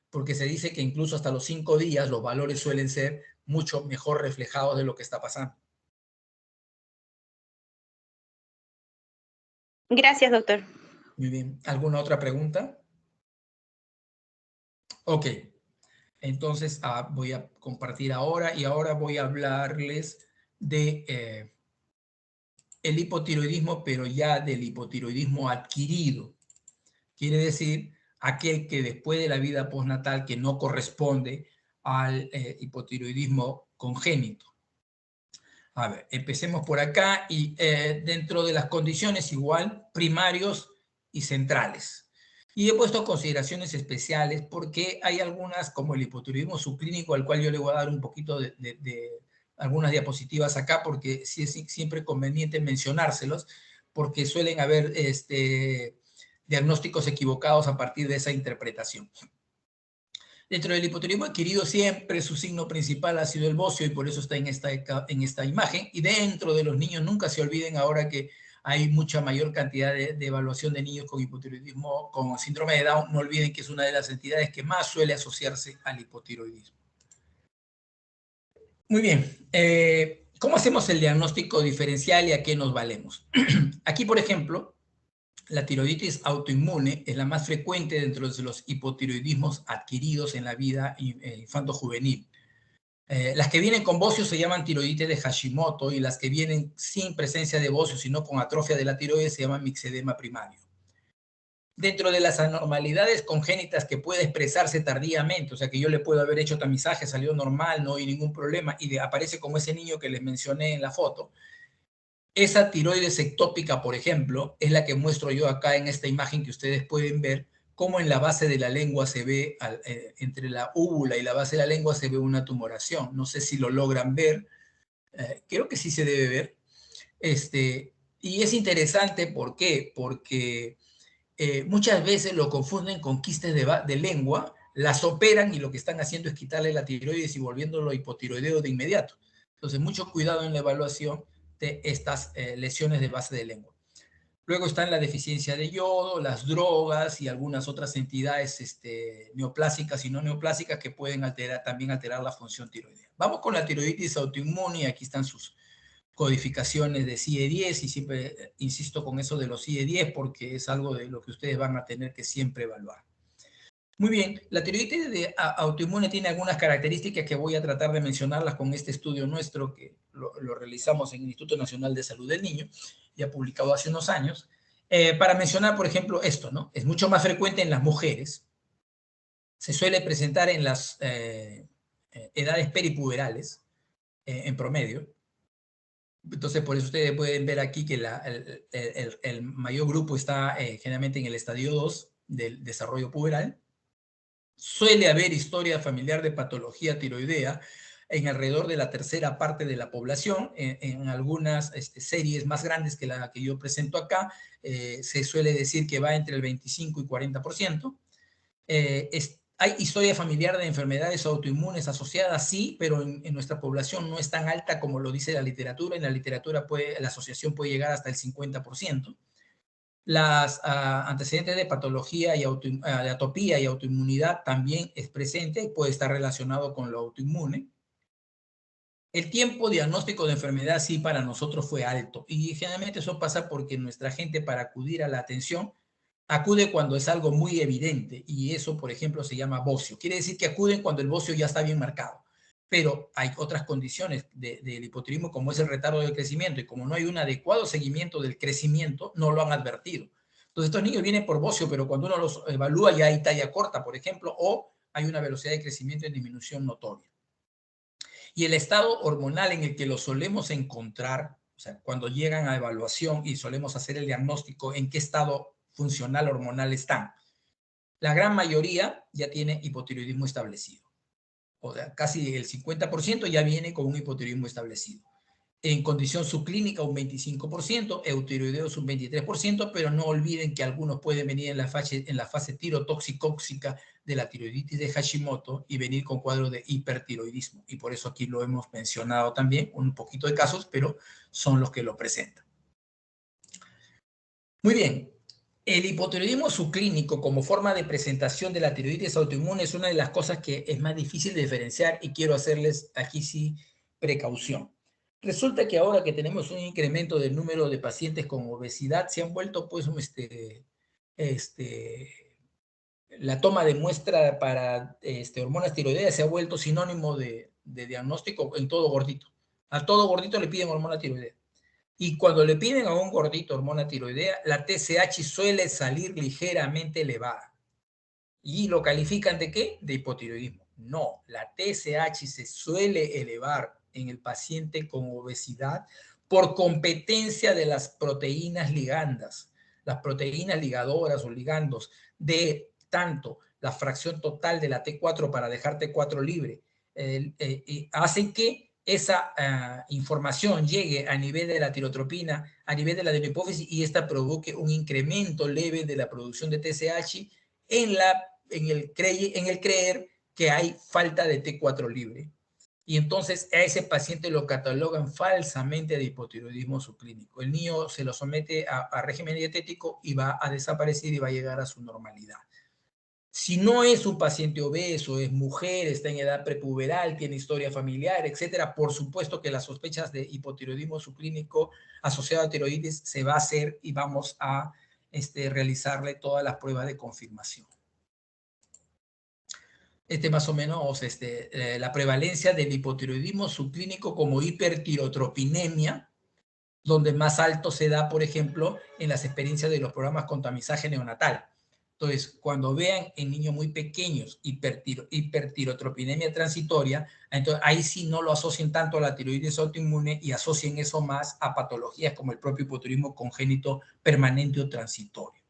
porque se dice que incluso hasta los 5 días los valores suelen ser mucho mejor reflejados de lo que está pasando. Gracias, doctor. Muy bien. ¿Alguna otra pregunta? Ok. Entonces voy a compartir ahora y ahora voy a hablarles de el hipotiroidismo, pero ya del hipotiroidismo adquirido. Quiere decir aquel que después de la vida postnatal que no corresponde al hipotiroidismo congénito. A ver, empecemos por acá y dentro de las condiciones igual, primarios y centrales. Y he puesto consideraciones especiales porque hay algunas, como el hipotiroidismo subclínico, al cual yo le voy a dar un poquito de algunas diapositivas acá, porque sí es siempre conveniente mencionárselos, porque suelen haber diagnósticos equivocados a partir de esa interpretación. Dentro del hipotiroidismo adquirido siempre su signo principal ha sido el bocio y por eso está en esta imagen. Y dentro de los niños nunca se olviden ahora que hay mucha mayor cantidad de evaluación de niños con hipotiroidismo, con síndrome de Down. No olviden que es una de las entidades que más suele asociarse al hipotiroidismo. Muy bien. ¿Cómo hacemos el diagnóstico diferencial y a qué nos valemos? Aquí, por ejemplo, la tiroiditis autoinmune es la más frecuente dentro de los hipotiroidismos adquiridos en la vida infanto-juvenil. Las que vienen con bocio se llaman tiroiditis de Hashimoto y las que vienen sin presencia de bocio, sino con atrofia de la tiroides, se llaman mixedema primario. Dentro de las anormalidades congénitas que puede expresarse tardíamente, o sea que yo le puedo haber hecho tamizaje, salió normal, no hay ningún problema, y aparece como ese niño que les mencioné en la foto. Esa tiroides ectópica, por ejemplo, es la que muestro yo acá en esta imagen que ustedes pueden ver, cómo en la base de la lengua se ve, entre la úvula y la base de la lengua se ve una tumoración. No sé si lo logran ver, creo que sí se debe ver. Y es interesante, ¿por qué? Porque muchas veces lo confunden con quistes de lengua, las operan y lo que están haciendo es quitarle la tiroides y volviéndolo hipotiroideo de inmediato. Entonces, mucho cuidado en la evaluación de estas lesiones de base de lengua. Luego están la deficiencia de yodo, las drogas y algunas otras entidades neoplásicas y no neoplásicas que pueden también alterar la función tiroidea. Vamos con la tiroiditis autoinmune y aquí están sus codificaciones de CIE10 y siempre insisto con eso de los CIE10 porque es algo de lo que ustedes van a tener que siempre evaluar. Muy bien, la tiroiditis autoinmune tiene algunas características que voy a tratar de mencionarlas con este estudio nuestro que lo realizamos en el Instituto Nacional de Salud del Niño, ya publicado hace unos años, para mencionar, por ejemplo, esto, ¿no? Es mucho más frecuente en las mujeres, se suele presentar en las edades peripuberales, en promedio. Entonces, por eso ustedes pueden ver aquí que el mayor grupo está generalmente en el estadio 2 del desarrollo puberal. Suele haber historia familiar de patología tiroidea en alrededor de la tercera parte de la población. En algunas series más grandes que la que yo presento acá, se suele decir que va entre el 25 y 40%. ¿Hay historia familiar de enfermedades autoinmunes asociadas? Sí, pero en nuestra población no es tan alta como lo dice la literatura. En la literatura la asociación puede llegar hasta el 50%. Las antecedentes de patología y de atopía y autoinmunidad también es presente, puede estar relacionado con lo autoinmune. El tiempo diagnóstico de enfermedad sí para nosotros fue alto y generalmente eso pasa porque nuestra gente para acudir a la atención acude cuando es algo muy evidente y eso, por ejemplo, se llama bocio. Quiere decir que acuden cuando el bocio ya está bien marcado. Pero hay otras condiciones del hipotiroidismo como es el retardo del crecimiento y como no hay un adecuado seguimiento del crecimiento, no lo han advertido. Entonces estos niños vienen por bocio, pero cuando uno los evalúa ya hay talla corta, por ejemplo, o hay una velocidad de crecimiento en disminución notoria. Y el estado hormonal en el que lo solemos encontrar, o sea, cuando llegan a evaluación y solemos hacer el diagnóstico, en qué estado funcional hormonal están. La gran mayoría ya tiene hipotiroidismo establecido. O sea, casi el 50% ya viene con un hipotiroidismo establecido. En condición subclínica un 25%, eutiroideos un 23%, pero no olviden que algunos pueden venir en la fase tirotoxicóxica de la tiroiditis de Hashimoto y venir con cuadro de hipertiroidismo. Y por eso aquí lo hemos mencionado también, un poquito de casos, pero son los que lo presentan. Muy bien. El hipotiroidismo subclínico como forma de presentación de la tiroiditis autoinmune es una de las cosas que es más difícil de diferenciar y quiero hacerles aquí sí precaución. Resulta que ahora que tenemos un incremento del número de pacientes con obesidad, se han vuelto pues la toma de muestra para hormonas tiroideas se ha vuelto sinónimo de diagnóstico en todo gordito. A todo gordito le piden hormona tiroidea. Y cuando le piden a un gordito hormona tiroidea, la TSH suele salir ligeramente elevada. ¿Y lo califican de qué? De hipotiroidismo. No, la TSH se suele elevar en el paciente con obesidad por competencia de las proteínas ligandas. Las proteínas ligadoras o ligandos de tanto la fracción total de la T4 para dejar T4 libre hacen que esa información llegue a nivel de la tirotropina, a nivel de la adenohipófisis y esta provoque un incremento leve de la producción de TSH en el creer que hay falta de T4 libre. Y entonces a ese paciente lo catalogan falsamente de hipotiroidismo subclínico. El niño se lo somete a régimen dietético y va a desaparecer y va a llegar a su normalidad. Si no es un paciente obeso, es mujer, está en edad prepuberal, tiene historia familiar, etcétera, por supuesto que las sospechas de hipotiroidismo subclínico asociado a tiroides se va a hacer y vamos a realizarle todas las pruebas de confirmación. Más o menos la prevalencia del hipotiroidismo subclínico como hipertirotropinemia, donde más alto se da, por ejemplo, en las experiencias de los programas con tamizaje neonatal. Entonces, cuando vean en niños muy pequeños hipertirotropinemia transitoria, entonces ahí sí no lo asocien tanto a la tiroides autoinmune y asocien eso más a patologías como el propio hipotiroidismo congénito permanente o transitorio.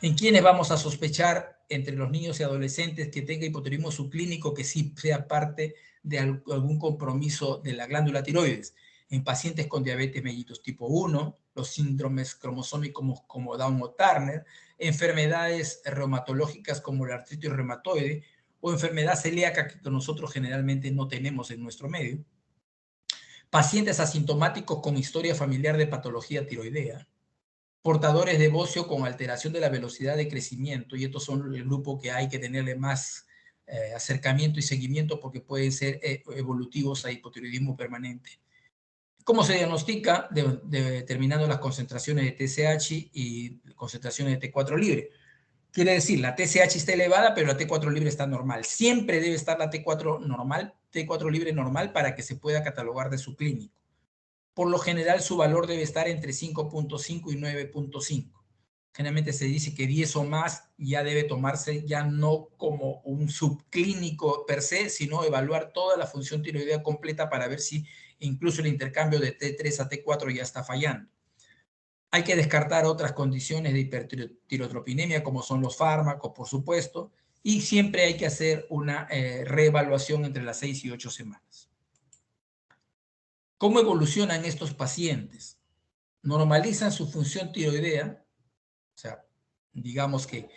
¿En quiénes vamos a sospechar entre los niños y adolescentes que tenga hipotiroidismo subclínico que sí sea parte de algún compromiso de la glándula tiroides? En pacientes con diabetes mellitus tipo 1, los síndromes cromosómicos como Down o Turner, enfermedades reumatológicas como la artritis reumatoide o enfermedad celíaca que nosotros generalmente no tenemos en nuestro medio. Pacientes asintomáticos con historia familiar de patología tiroidea. Portadores de bocio con alteración de la velocidad de crecimiento, y estos son el grupo que hay que tenerle más acercamiento y seguimiento porque pueden ser evolutivos a hipotiroidismo permanente. ¿Cómo se diagnostica? Determinando las concentraciones de TSH y concentraciones de T4 libre. Quiere decir, la TSH está elevada, pero la T4 libre está normal. Siempre debe estar la T4 normal, T4 libre normal para que se pueda catalogar de subclínico. Por lo general, su valor debe estar entre 5.5 y 9.5. Generalmente se dice que 10 o más ya debe tomarse ya no como un subclínico per se, sino evaluar toda la función tiroidea completa para ver si incluso el intercambio de T3 a T4 ya está fallando. Hay que descartar otras condiciones de hipertirotropinemia como son los fármacos, por supuesto, y siempre hay que hacer una reevaluación entre las 6 y 8 semanas. ¿Cómo evolucionan estos pacientes? Normalizan su función tiroidea, o sea, digamos que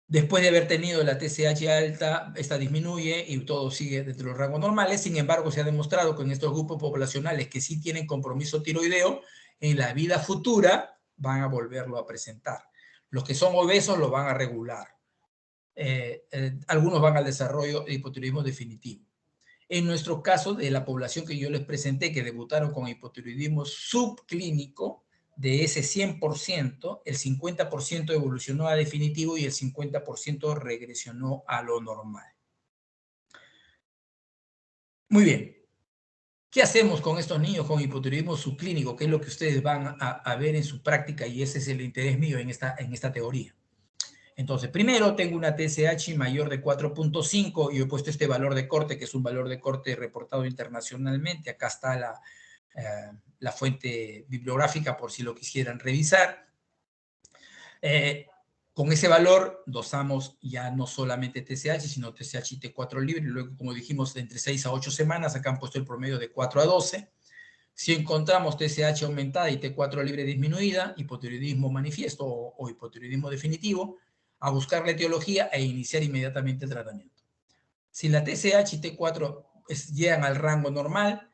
Después de haber tenido la TSH alta, esta disminuye y todo sigue dentro de los rangos normales. Sin embargo, se ha demostrado que en estos grupos poblacionales que sí tienen compromiso tiroideo, en la vida futura van a volverlo a presentar. Los que son obesos lo van a regular. Algunos van al desarrollo de hipotiroidismo definitivo. En nuestro caso, de la población que yo les presenté, que debutaron con hipotiroidismo subclínico, de ese 100%, el 50% evolucionó a definitivo y el 50% regresionó a lo normal. Muy bien. ¿Qué hacemos con estos niños con hipotiroidismo subclínico? ¿Qué es lo que ustedes van a ver en su práctica? Y ese es el interés mío en esta teoría. Entonces, primero tengo una TSH mayor de 4.5 y he puesto este valor de corte, que es un valor de corte reportado internacionalmente. Acá está la fuente bibliográfica por si lo quisieran revisar. Con ese valor dosamos ya no solamente TSH, sino TSH y T4 libre. Luego, como dijimos, de entre 6 a 8 semanas, acá han puesto el promedio de 4 a 12. Si encontramos TSH aumentada y T4 libre disminuida, hipotiroidismo manifiesto o hipotiroidismo definitivo, a buscar la etiología e iniciar inmediatamente el tratamiento. Si la TSH y T4 llegan al rango normal,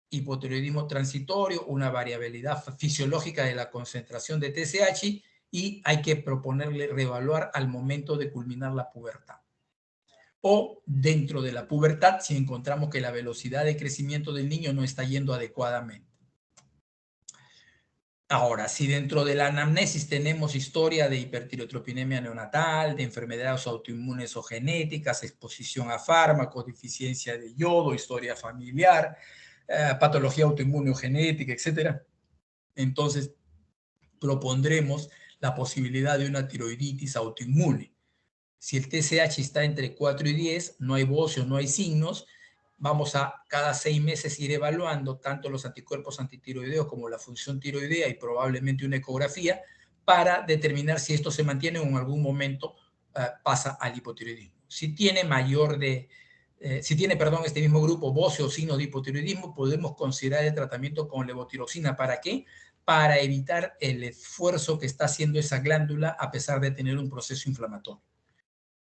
hipotiroidismo transitorio, una variabilidad fisiológica de la concentración de TSH y hay que proponerle reevaluar al momento de culminar la pubertad. O dentro de la pubertad, si encontramos que la velocidad de crecimiento del niño no está yendo adecuadamente. Ahora, si dentro de la anamnesis tenemos historia de hipertirotropinemia neonatal, de enfermedades autoinmunes o genéticas, exposición a fármacos, deficiencia de yodo, historia familiar, patología autoinmune o genética, etc., entonces propondremos la posibilidad de una tiroiditis autoinmune. Si el TSH está entre 4 y 10, no hay bocio, no hay signos, vamos a cada 6 meses ir evaluando tanto los anticuerpos antitiroideos como la función tiroidea y probablemente una ecografía para determinar si esto se mantiene o en algún momento pasa al hipotiroidismo. Si tiene este mismo grupo bocio o signos de hipotiroidismo, podemos considerar el tratamiento con levotiroxina. ¿Para qué? Para evitar el esfuerzo que está haciendo esa glándula a pesar de tener un proceso inflamatorio.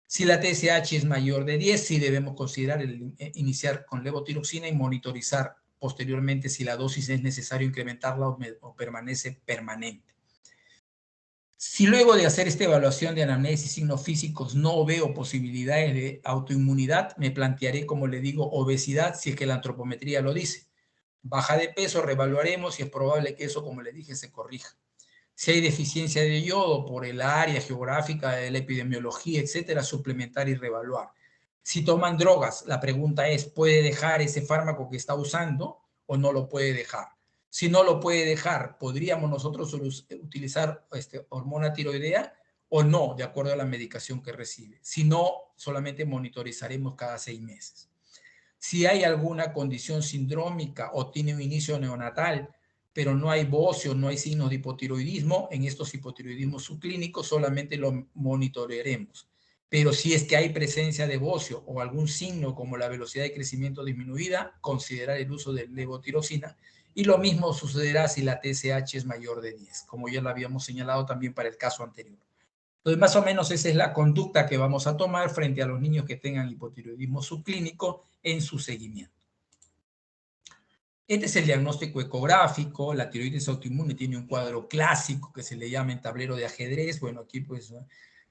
Si la TSH es mayor de 10, sí debemos considerar iniciar con levotiroxina y monitorizar posteriormente si la dosis es necesario incrementarla o permanece permanente. Si luego de hacer esta evaluación de anamnesis y signos físicos no veo posibilidades de autoinmunidad, me plantearé, como le digo, obesidad si es que la antropometría lo dice. Baja de peso, reevaluaremos y es probable que eso, como le dije, se corrija. Si hay deficiencia de yodo por el área geográfica de la epidemiología, etcétera, suplementar y reevaluar. Si toman drogas, la pregunta es, ¿puede dejar ese fármaco que está usando o no lo puede dejar? Si no lo puede dejar, ¿podríamos nosotros utilizar hormona tiroidea o no, de acuerdo a la medicación que recibe? Si no, solamente monitorizaremos cada 6 meses. Si hay alguna condición sindrómica o tiene un inicio neonatal, pero no hay bocio, no hay signos de hipotiroidismo, en estos hipotiroidismos subclínicos solamente lo monitorearemos. Pero si es que hay presencia de bocio o algún signo como la velocidad de crecimiento disminuida, considerar el uso de levotiroxina. Y lo mismo sucederá si la TSH es mayor de 10, como ya lo habíamos señalado también para el caso anterior. Entonces, más o menos esa es la conducta que vamos a tomar frente a los niños que tengan hipotiroidismo subclínico en su seguimiento. Este es el diagnóstico ecográfico. La tiroides autoinmune tiene un cuadro clásico que se le llama en tablero de ajedrez. Bueno, aquí pues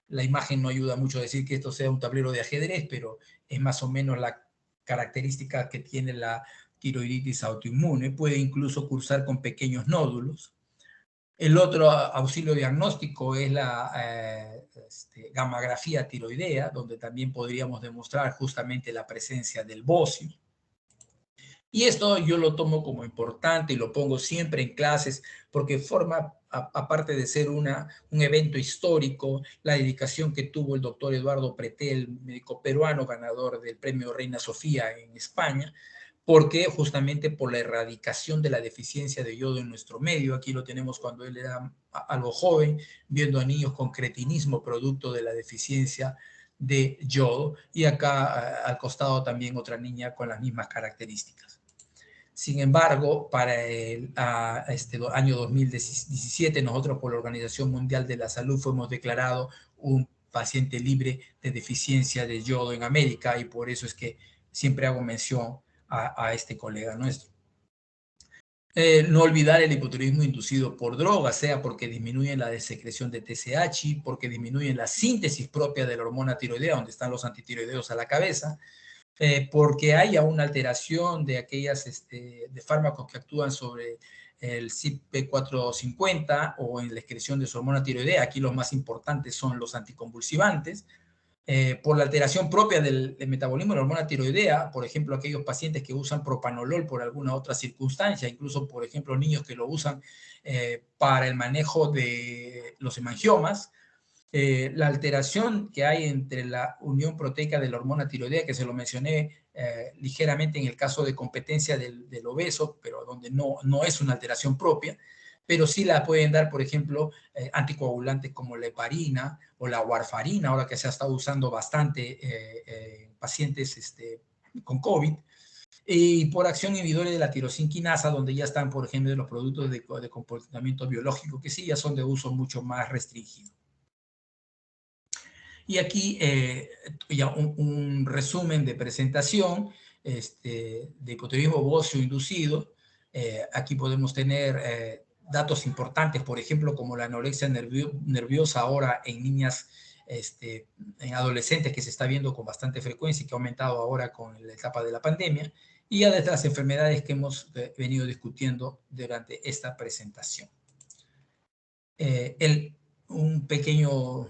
la imagen no ayuda mucho a decir que esto sea un tablero de ajedrez, pero es más o menos la característica que tiene la tiroiditis autoinmune. Puede incluso cursar con pequeños nódulos. El otro auxilio diagnóstico es la gammagrafía tiroidea, donde también podríamos demostrar justamente la presencia del bocio. Y esto yo lo tomo como importante y lo pongo siempre en clases porque forma, aparte de ser un evento histórico, la dedicación que tuvo el doctor Eduardo Pretel, médico peruano, ganador del premio Reina Sofía en España, porque justamente por la erradicación de la deficiencia de yodo en nuestro medio. Aquí lo tenemos cuando él era algo joven, viendo a niños con cretinismo producto de la deficiencia de yodo, y acá al costado también otra niña con las mismas características. Sin embargo, para el año 2017, nosotros por la Organización Mundial de la Salud fuimos declarados un paciente libre de deficiencia de yodo en América, y por eso es que siempre hago mención a este colega nuestro. No olvidar el hipotiroidismo inducido por drogas, sea porque disminuyen la secreción de TSH, porque disminuyen la síntesis propia de la hormona tiroidea, donde están los antitiroideos a la cabeza, porque haya una alteración de aquellas de fármacos que actúan sobre el CYP450 o en la excreción de su hormona tiroidea. Aquí los más importantes son los anticonvulsivantes. Por la alteración propia del metabolismo de la hormona tiroidea, por ejemplo, aquellos pacientes que usan propanolol por alguna otra circunstancia, incluso, por ejemplo, niños que lo usan para el manejo de los hemangiomas, la alteración que hay entre la unión proteica de la hormona tiroidea, que se lo mencioné ligeramente en el caso de competencia del obeso, pero donde no es una alteración propia, pero sí la pueden dar, por ejemplo, anticoagulantes como la heparina o la warfarina, ahora que se ha estado usando bastante en pacientes con COVID, y por acción inhibidores de la tirosinquinasa, donde ya están, por ejemplo, los productos de comportamiento biológico, que sí ya son de uso mucho más restringido. Y aquí ya un resumen de presentación de hipotiroidismo óseo inducido. Aquí podemos tener datos importantes, por ejemplo, como la anorexia nerviosa ahora en niñas, en adolescentes, que se está viendo con bastante frecuencia y que ha aumentado ahora con la etapa de la pandemia, y ya de las enfermedades que hemos venido discutiendo durante esta presentación. Un pequeño...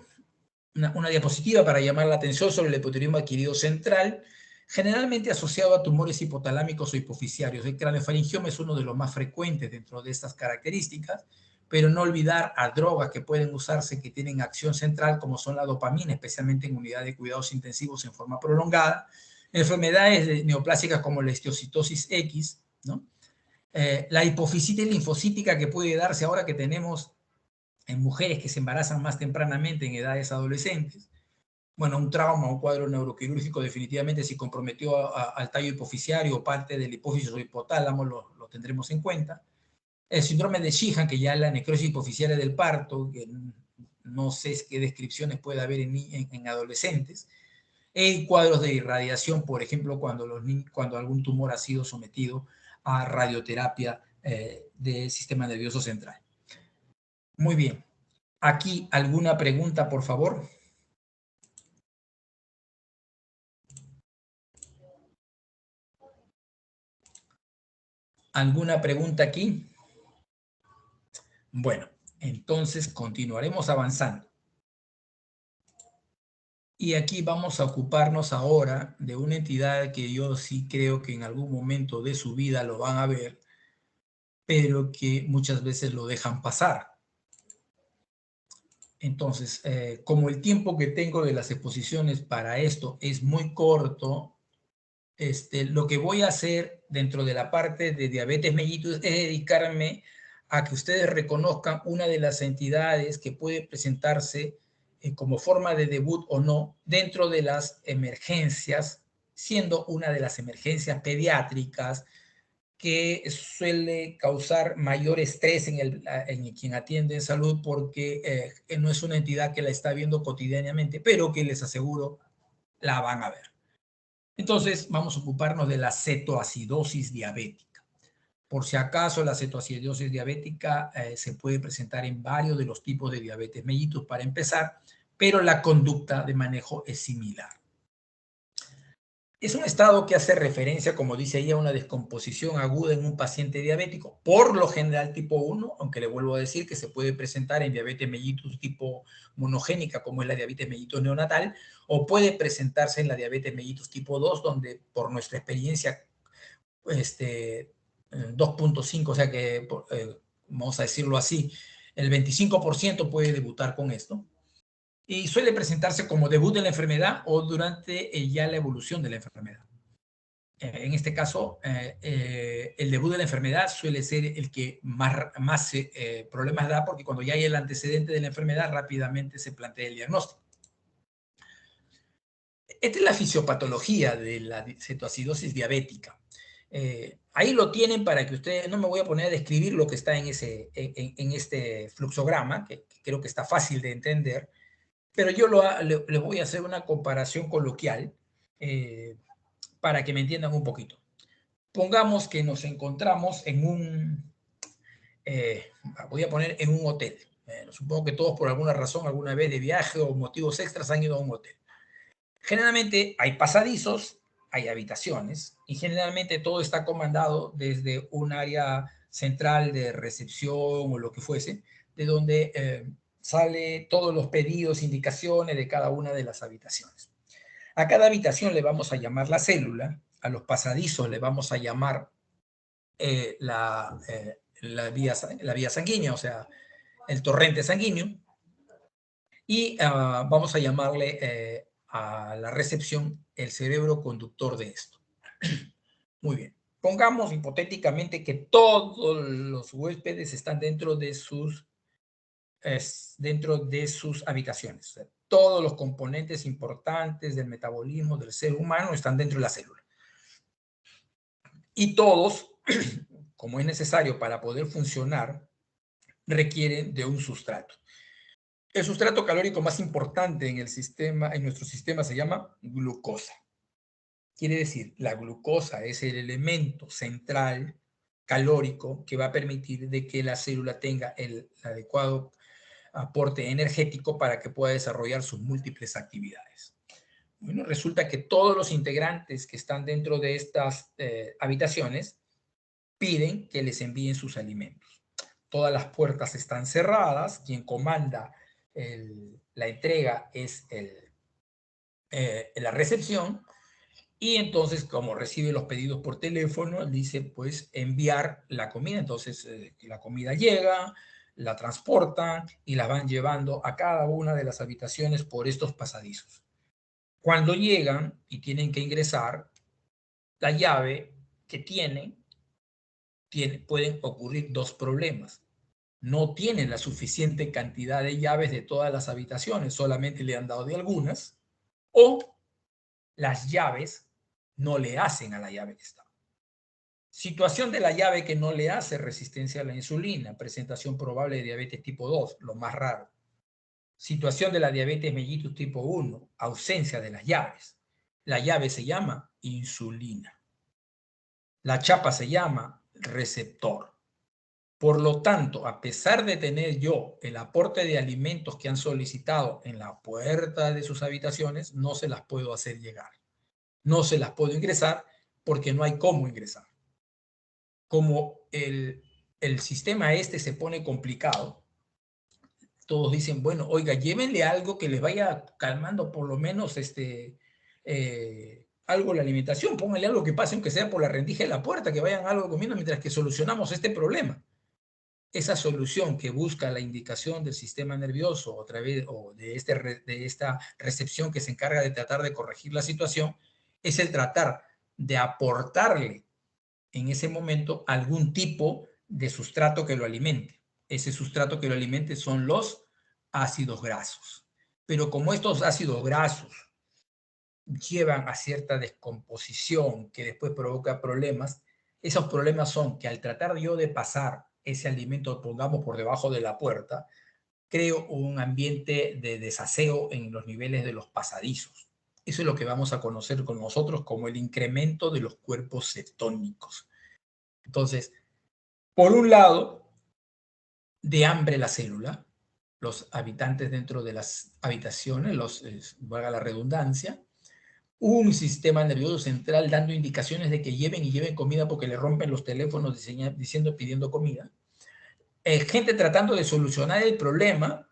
Una diapositiva para llamar la atención sobre el hipotiroidismo adquirido central, generalmente asociado a tumores hipotalámicos o hipoficiarios. El craniofaringioma es uno de los más frecuentes dentro de estas características, pero no olvidar a drogas que pueden usarse que tienen acción central, como son la dopamina, especialmente en unidad de cuidados intensivos en forma prolongada, enfermedades neoplásicas como la histiocytosis X, ¿no? La hipofisitis linfocítica que puede darse ahora que tenemos en mujeres que se embarazan más tempranamente en edades adolescentes. Bueno, un trauma, un cuadro neuroquirúrgico definitivamente si comprometió al tallo hipoficiario o parte del hipófisis o hipotálamo, lo tendremos en cuenta. El síndrome de Sheehan, que ya es la necrosis hipoficiaria del parto, que no sé qué descripciones puede haber en adolescentes. Cuadros de irradiación, por ejemplo, cuando algún tumor ha sido sometido a radioterapia del sistema nervioso central. Muy bien. Aquí, ¿alguna pregunta, por favor? ¿Alguna pregunta aquí? Bueno, entonces continuaremos avanzando. Y aquí vamos a ocuparnos ahora de una entidad que yo sí creo que en algún momento de su vida lo van a ver, pero que muchas veces lo dejan pasar. Entonces, como el tiempo que tengo de las exposiciones para esto es muy corto, lo que voy a hacer dentro de la parte de diabetes mellitus es dedicarme a que ustedes reconozcan una de las entidades que puede presentarse como forma de debut o no dentro de las emergencias, siendo una de las emergencias pediátricas que suele causar mayor estrés en quien atiende en salud, porque no es una entidad que la está viendo cotidianamente, pero que les aseguro la van a ver. Entonces, vamos a ocuparnos de la cetoacidosis diabética. Por si acaso, la cetoacidosis diabética se puede presentar en varios de los tipos de diabetes mellitus para empezar, pero la conducta de manejo es similar. Es un estado que hace referencia, como dice ahí, a una descomposición aguda en un paciente diabético, por lo general tipo 1, aunque le vuelvo a decir que se puede presentar en diabetes mellitus tipo monogénica, como es la diabetes mellitus neonatal, o puede presentarse en la diabetes mellitus tipo 2, donde por nuestra experiencia 2.5, o sea que, vamos a decirlo así, el 25% puede debutar con esto. Y suele presentarse como debut de la enfermedad o durante ya la evolución de la enfermedad. En este caso, el debut de la enfermedad suele ser el que más problemas da, porque cuando ya hay el antecedente de la enfermedad, rápidamente se plantea el diagnóstico. Esta es la fisiopatología de la cetoacidosis diabética. Ahí lo tienen para que ustedes, no me voy a poner a describir lo que está en este fluxograma, que creo que está fácil de entender, Pero yo les voy a hacer una comparación coloquial para que me entiendan un poquito. Pongamos que nos encontramos en voy a poner en un hotel. Supongo que todos por alguna razón, alguna vez de viaje o motivos extras han ido a un hotel. Generalmente hay pasadizos, hay habitaciones y generalmente todo está comandado desde un área central de recepción o lo que fuese, de donde sale todos los pedidos, indicaciones de cada una de las habitaciones. A cada habitación le vamos a llamar la célula, a los pasadizos le vamos a llamar la vía sanguínea, o sea, el torrente sanguíneo, y vamos a llamarle a la recepción el cerebro conductor de esto. Muy bien. Pongamos hipotéticamente que todos los huéspedes están dentro de sus habitaciones. O sea, todos los componentes importantes del metabolismo del ser humano están dentro de la célula. Y todos, como es necesario para poder funcionar, requieren de un sustrato. El sustrato calórico más importante en nuestro sistema se llama glucosa. Quiere decir, la glucosa es el elemento central calórico que va a permitir de que la célula tenga el adecuado aporte energético para que pueda desarrollar sus múltiples actividades. Bueno, resulta que todos los integrantes que están dentro de estas habitaciones piden que les envíen sus alimentos. Todas las puertas están cerradas, quien comanda la entrega es la recepción, y entonces como recibe los pedidos por teléfono, dice pues enviar la comida, entonces la comida llega, la transportan y la van llevando a cada una de las habitaciones por estos pasadizos. Cuando llegan y tienen que ingresar, la llave que pueden ocurrir dos problemas. No tienen la suficiente cantidad de llaves de todas las habitaciones, solamente le han dado de algunas, o las llaves no le hacen a la llave que está. Situación de la llave que no le hace resistencia a la insulina, presentación probable de diabetes tipo 2, lo más raro. Situación de la diabetes mellitus tipo 1, ausencia de las llaves. La llave se llama insulina. La chapa se llama receptor. Por lo tanto, a pesar de tener yo el aporte de alimentos que han solicitado en la puerta de sus habitaciones, no se las puedo hacer llegar. No se las puedo ingresar porque no hay cómo ingresar. Como el sistema se pone complicado, todos dicen, bueno, oiga, llévenle algo que les vaya calmando por lo menos algo la alimentación, pónganle algo que pase, aunque sea por la rendija de la puerta, que vayan algo comiendo mientras que solucionamos este problema. Esa solución que busca la indicación del sistema nervioso o de esta recepción que se encarga de tratar de corregir la situación, es el tratar de aportarle en ese momento algún tipo de sustrato que lo alimente. Ese sustrato que lo alimente son los ácidos grasos. Pero como estos ácidos grasos llevan a cierta descomposición que después provoca problemas, esos problemas son que al tratar yo de pasar ese alimento, pongamos por debajo de la puerta, creo un ambiente de desaseo en los niveles de los pasadizos. Eso es lo que vamos a conocer con nosotros como el incremento de los cuerpos cetónicos. Entonces, por un lado, de hambre la célula, los habitantes dentro de las habitaciones, valga la redundancia, un sistema nervioso central dando indicaciones de que lleven y lleven comida porque le rompen los teléfonos pidiendo comida. Gente tratando de solucionar el problema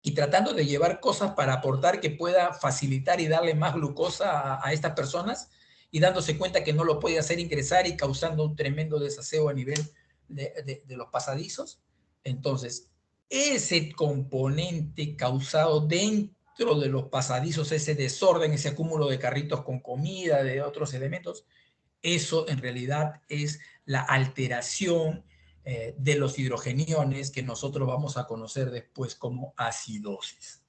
y tratando de llevar cosas para aportar que pueda facilitar y darle más glucosa a estas personas y dándose cuenta que no lo puede hacer ingresar y causando un tremendo desaseo a nivel de los pasadizos. Entonces, ese componente causado dentro de los pasadizos, ese desorden, ese acúmulo de carritos con comida, de otros elementos, eso en realidad es la alteración de los hidrogeniones que nosotros vamos a conocer después como acidosis.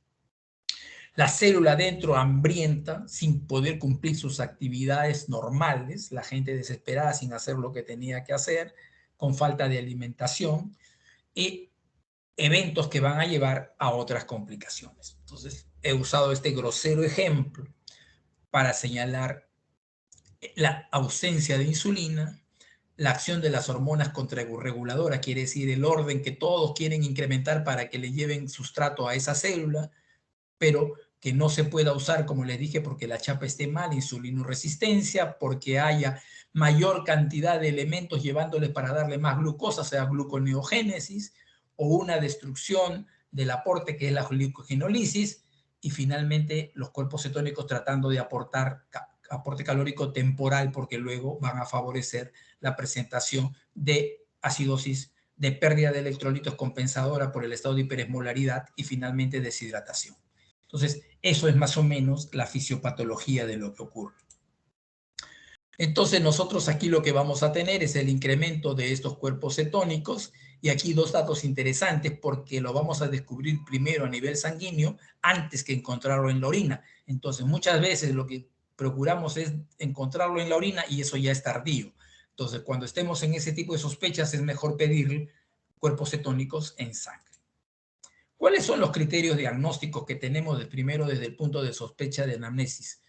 La célula dentro hambrienta, sin poder cumplir sus actividades normales, la gente desesperada sin hacer lo que tenía que hacer, con falta de alimentación, y eventos que van a llevar a otras complicaciones. Entonces, he usado este grosero ejemplo para señalar la ausencia de insulina, la acción de las hormonas contrarreguladoras, quiere decir el orden que todos quieren incrementar para que le lleven sustrato a esa célula, pero que no se pueda usar, como les dije, porque la chapa esté mal, insulinoresistencia, porque haya mayor cantidad de elementos llevándoles para darle más glucosa, sea gluconeogénesis, o una destrucción del aporte que es la glucogenólisis, y finalmente los cuerpos cetónicos tratando de aportar aporte calórico temporal, porque luego van a favorecer la presentación de acidosis, de pérdida de electrolitos compensadora por el estado de hiperesmolaridad y finalmente deshidratación. Entonces, eso es más o menos la fisiopatología de lo que ocurre. Entonces, nosotros aquí lo que vamos a tener es el incremento de estos cuerpos cetónicos, y aquí dos datos interesantes porque lo vamos a descubrir primero a nivel sanguíneo antes que encontrarlo en la orina. Entonces, muchas veces lo que procuramos es encontrarlo en la orina y eso ya es tardío. Entonces, cuando estemos en ese tipo de sospechas, es mejor pedir cuerpos cetónicos en sangre. ¿Cuáles son los criterios diagnósticos que tenemos primero desde el punto de sospecha de anamnesis?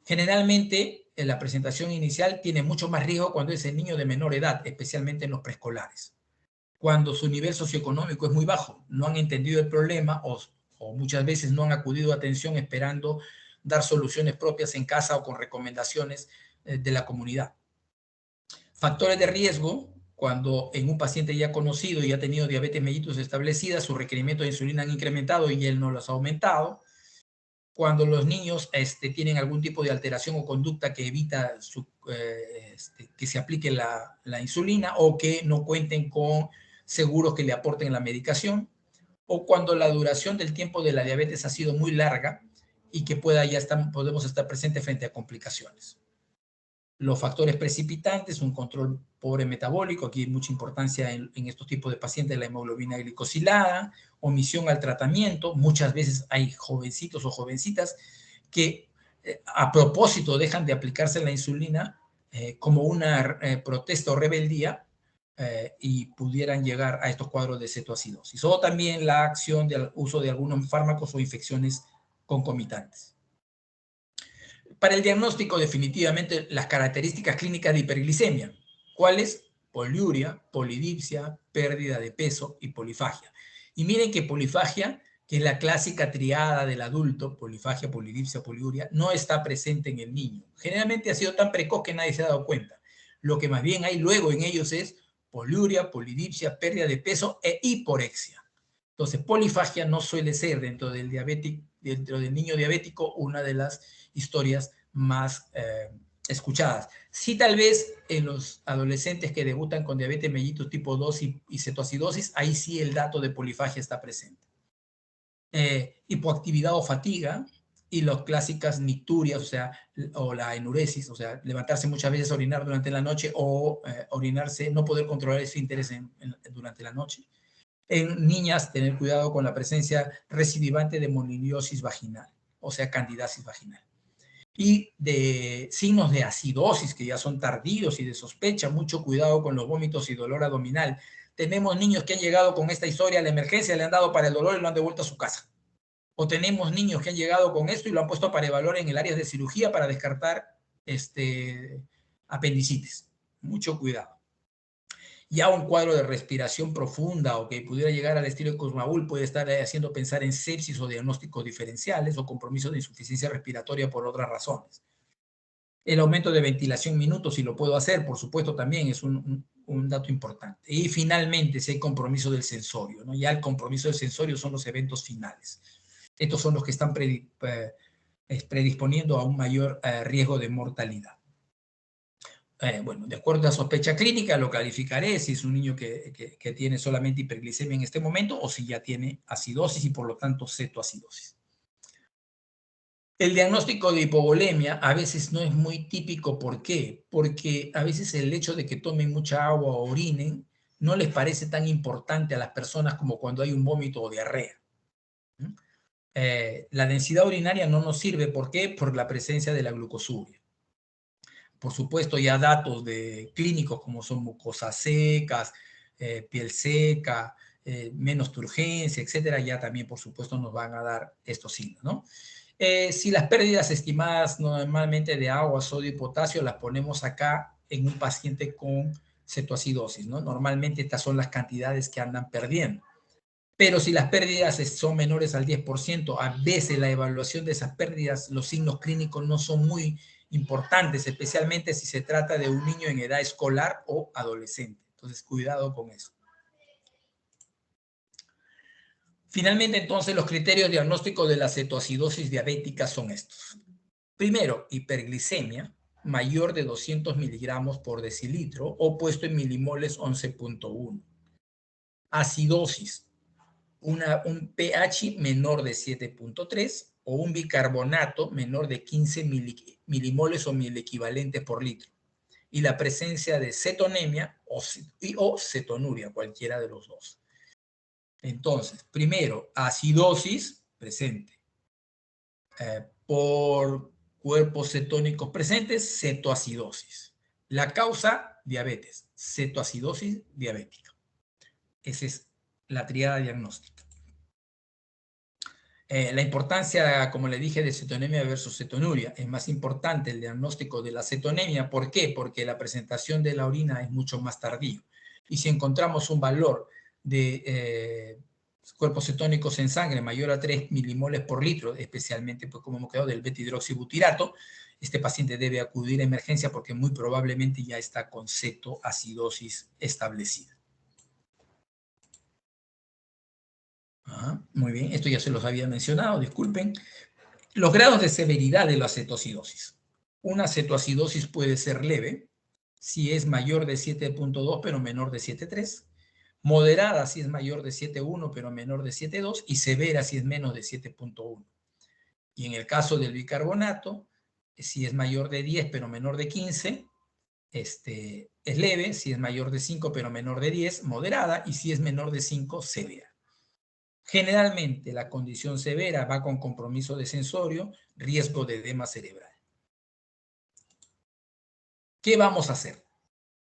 Generalmente, la presentación inicial tiene mucho más riesgo cuando es el niño de menor edad, especialmente en los preescolares. Cuando su nivel socioeconómico es muy bajo, no han entendido el problema o muchas veces no han acudido a atención esperando dar soluciones propias en casa o con recomendaciones de la comunidad. Factores de riesgo: cuando en un paciente ya conocido y ha tenido diabetes mellitus establecida, su requerimiento de insulina han incrementado y él no los ha aumentado. Cuando los niños tienen algún tipo de alteración o conducta que evita que se aplique la insulina, o que no cuenten con seguros que le aporten la medicación, o cuando la duración del tiempo de la diabetes ha sido muy larga y que podemos estar presentes frente a complicaciones. Los factores precipitantes: un control pobre metabólico, aquí hay mucha importancia en estos tipos de pacientes, la hemoglobina glicosilada, omisión al tratamiento. Muchas veces hay jovencitos o jovencitas que a propósito dejan de aplicarse la insulina como una protesta o rebeldía y pudieran llegar a estos cuadros de cetoacidosis. O también la acción del uso de algunos fármacos o infecciones concomitantes. Para el diagnóstico, definitivamente, las características clínicas de hiperglicemia. ¿Cuáles? Poliuria, polidipsia, pérdida de peso y polifagia. Y miren que polifagia, que es la clásica triada del adulto, polifagia, polidipsia, poliuria, no está presente en el niño. Generalmente ha sido tan precoz que nadie se ha dado cuenta. Lo que más bien hay luego en ellos es poliuria, polidipsia, pérdida de peso e hiporexia. Entonces, polifagia no suele ser dentro del niño diabético una de las historias más escuchadas. Sí, tal vez en los adolescentes que debutan con diabetes mellitus tipo 2 y cetoacidosis, ahí sí el dato de polifagia está presente. Hipoactividad o fatiga, y las clásicas nicturias, o la enuresis, levantarse muchas veces a orinar durante la noche, o orinarse, no poder controlar esfínteres durante la noche. En niñas, tener cuidado con la presencia recidivante de moniliosis vaginal, candidiasis vaginal. Y de signos de acidosis, que ya son tardíos y de sospecha, mucho cuidado con los vómitos y dolor abdominal. Tenemos niños que han llegado con esta historia a la emergencia, le han dado para el dolor y lo han devuelto a su casa. O tenemos niños que han llegado con esto y lo han puesto para evaluar en el área de cirugía para descartar apendicitis. Mucho cuidado. Ya un cuadro de respiración profunda o que pudiera llegar al estilo de Kussmaul puede estar haciendo pensar en sepsis o diagnósticos diferenciales o compromiso de insuficiencia respiratoria por otras razones. El aumento de ventilación minutos, si lo puedo hacer, por supuesto, también es un dato importante. Y finalmente, si hay compromiso del sensorio, ¿no? Ya el compromiso del sensorio son los eventos finales. Estos son los que están predisponiendo a un mayor riesgo de mortalidad. Bueno, de acuerdo a la sospecha clínica, lo calificaré si es un niño que tiene solamente hiperglicemia en este momento o si ya tiene acidosis y por lo tanto cetoacidosis. El diagnóstico de hipovolemia a veces no es muy típico. ¿Por qué? Porque a veces el hecho de que tomen mucha agua o orinen no les parece tan importante a las personas como cuando hay un vómito o diarrea. La densidad urinaria no nos sirve. ¿Por qué? Por la presencia de la glucosuria. Por supuesto, ya datos de clínicos como son mucosas secas, piel seca, menos turgencia, etcétera, ya también, por supuesto, nos van a dar estos signos, ¿no? Si las pérdidas estimadas normalmente de agua, sodio y potasio las ponemos acá en un paciente con cetoacidosis, ¿no? Normalmente estas son las cantidades que andan perdiendo. Pero si las pérdidas son menores al 10%, a veces la evaluación de esas pérdidas, los signos clínicos no son muy importantes, especialmente si se trata de un niño en edad escolar o adolescente. Entonces, cuidado con eso. Finalmente, entonces, los criterios diagnósticos de la cetoacidosis diabética son estos. Primero, hiperglicemia mayor de 200 miligramos por decilitro o puesto en milimoles 11.1. Acidosis, un pH menor de 7.3 o un bicarbonato menor de 15 milimoles o miliequivalentes por litro. Y la presencia de cetonemia o cetonuria, cualquiera de los dos. Entonces, primero, acidosis presente. Por cuerpos cetónicos presentes, cetoacidosis. La causa, diabetes. Cetoacidosis diabética. Esa es la tríada diagnóstica. La importancia, como le dije, de cetonemia versus cetonuria. Es más importante el diagnóstico de la cetonemia. ¿Por qué? Porque la presentación de la orina es mucho más tardío. Y si encontramos un valor de cuerpos cetónicos en sangre mayor a 3 milimoles por litro, especialmente, pues como hemos quedado, del beta-hidroxibutirato, este paciente debe acudir a emergencia porque muy probablemente ya está con cetoacidosis establecida. Muy bien, esto ya se los había mencionado, disculpen. Los grados de severidad de la cetoacidosis. Una cetoacidosis puede ser leve si es mayor de 7.2 pero menor de 7.3. Moderada si es mayor de 7.1 pero menor de 7.2 y severa si es menos de 7.1. Y en el caso del bicarbonato, si es mayor de 10 pero menor de 15, es leve, si es mayor de 5 pero menor de 10, moderada, y si es menor de 5, severa. Generalmente la condición severa va con compromiso de sensorio, riesgo de edema cerebral. ¿Qué vamos a hacer?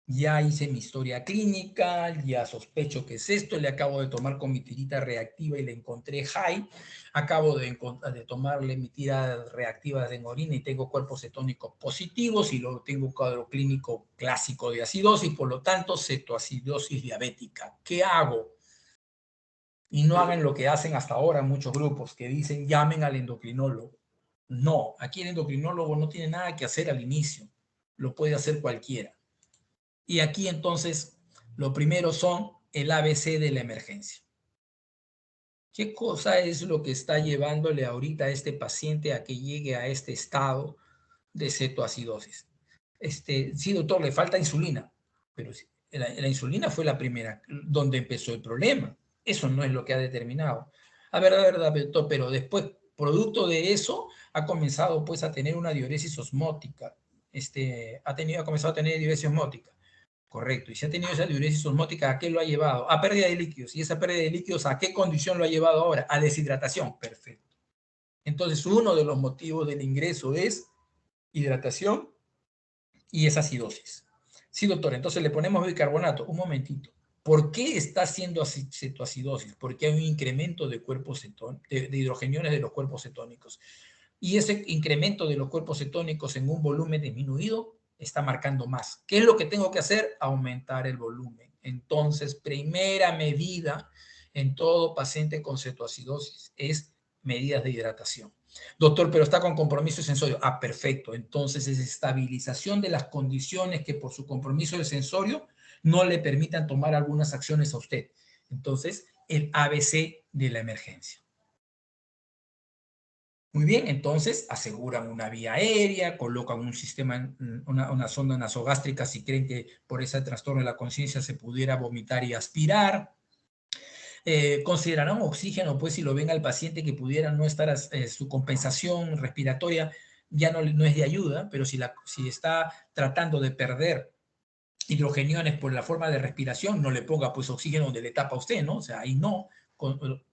Ya hice mi historia clínica, ya sospecho que es esto, le acabo de tomar con mi tirita reactiva y le encontré high, acabo de tomarle mi tira reactiva en orina y tengo cuerpos cetónicos positivos y luego tengo un cuadro clínico clásico de acidosis, por lo tanto, cetoacidosis diabética. ¿Qué hago? Y no hagan lo que hacen hasta ahora muchos grupos que dicen llamen al endocrinólogo. No, aquí el endocrinólogo no tiene nada que hacer al inicio, lo puede hacer cualquiera. Y aquí entonces lo primero son el ABC de la emergencia. ¿Qué cosa es lo que está llevándole ahorita a este paciente a que llegue a este estado de cetoacidosis? Sí, doctor, le falta insulina, pero la insulina fue la primera, donde empezó el problema. Eso no es lo que ha determinado. A ver, doctor, pero después, producto de eso, ha comenzado pues a tener una diuresis osmótica. Ha comenzado a tener diuresis osmótica. Correcto. Y si ha tenido esa diuresis osmótica, ¿a qué lo ha llevado? A pérdida de líquidos. ¿Y esa pérdida de líquidos a qué condición lo ha llevado ahora? A deshidratación. Perfecto. Entonces, uno de los motivos del ingreso es hidratación y es acidosis. Sí, doctor, entonces le ponemos bicarbonato. Un momentito. ¿Por qué está haciendo cetoacidosis? Porque hay un incremento de cuerpos de hidrogeniones de los cuerpos cetónicos. Y ese incremento de los cuerpos cetónicos en un volumen disminuido está marcando más. ¿Qué es lo que tengo que hacer? Aumentar el volumen. Entonces, primera medida en todo paciente con cetoacidosis es medidas de hidratación. Doctor, pero está con compromiso de sensorio. Ah, perfecto. Entonces es estabilización de las condiciones que por su compromiso de sensorio no le permitan tomar algunas acciones a usted. Entonces, el ABC de la emergencia. Muy bien, entonces aseguran una vía aérea, colocan un sistema, una sonda nasogástrica si creen que por ese trastorno de la conciencia se pudiera vomitar y aspirar. Considerarán oxígeno, pues si lo ven al paciente que pudiera no estar, su compensación respiratoria ya no es de ayuda, pero si está tratando de perder hidrogeniones por la forma de respiración, no le ponga pues oxígeno donde le tapa a usted, ¿no? O sea, ahí no,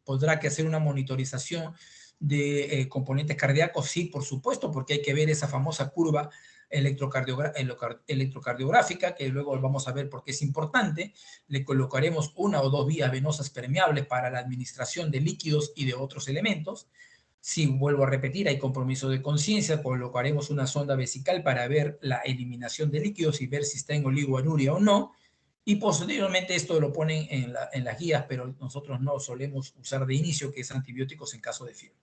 podrá que hacer una monitorización de componentes cardíacos, sí, por supuesto, porque hay que ver esa famosa curva electrocardiográfica, que luego vamos a ver por qué es importante. Le colocaremos 1 o 2 vías venosas permeables para la administración de líquidos y de otros elementos. Si vuelvo a repetir, hay compromiso de conciencia, colocaremos una sonda vesical para ver la eliminación de líquidos y ver si está en oligoanuria o no. Y posteriormente esto lo ponen en las guías, pero nosotros no solemos usar de inicio, que es antibióticos en caso de fiebre.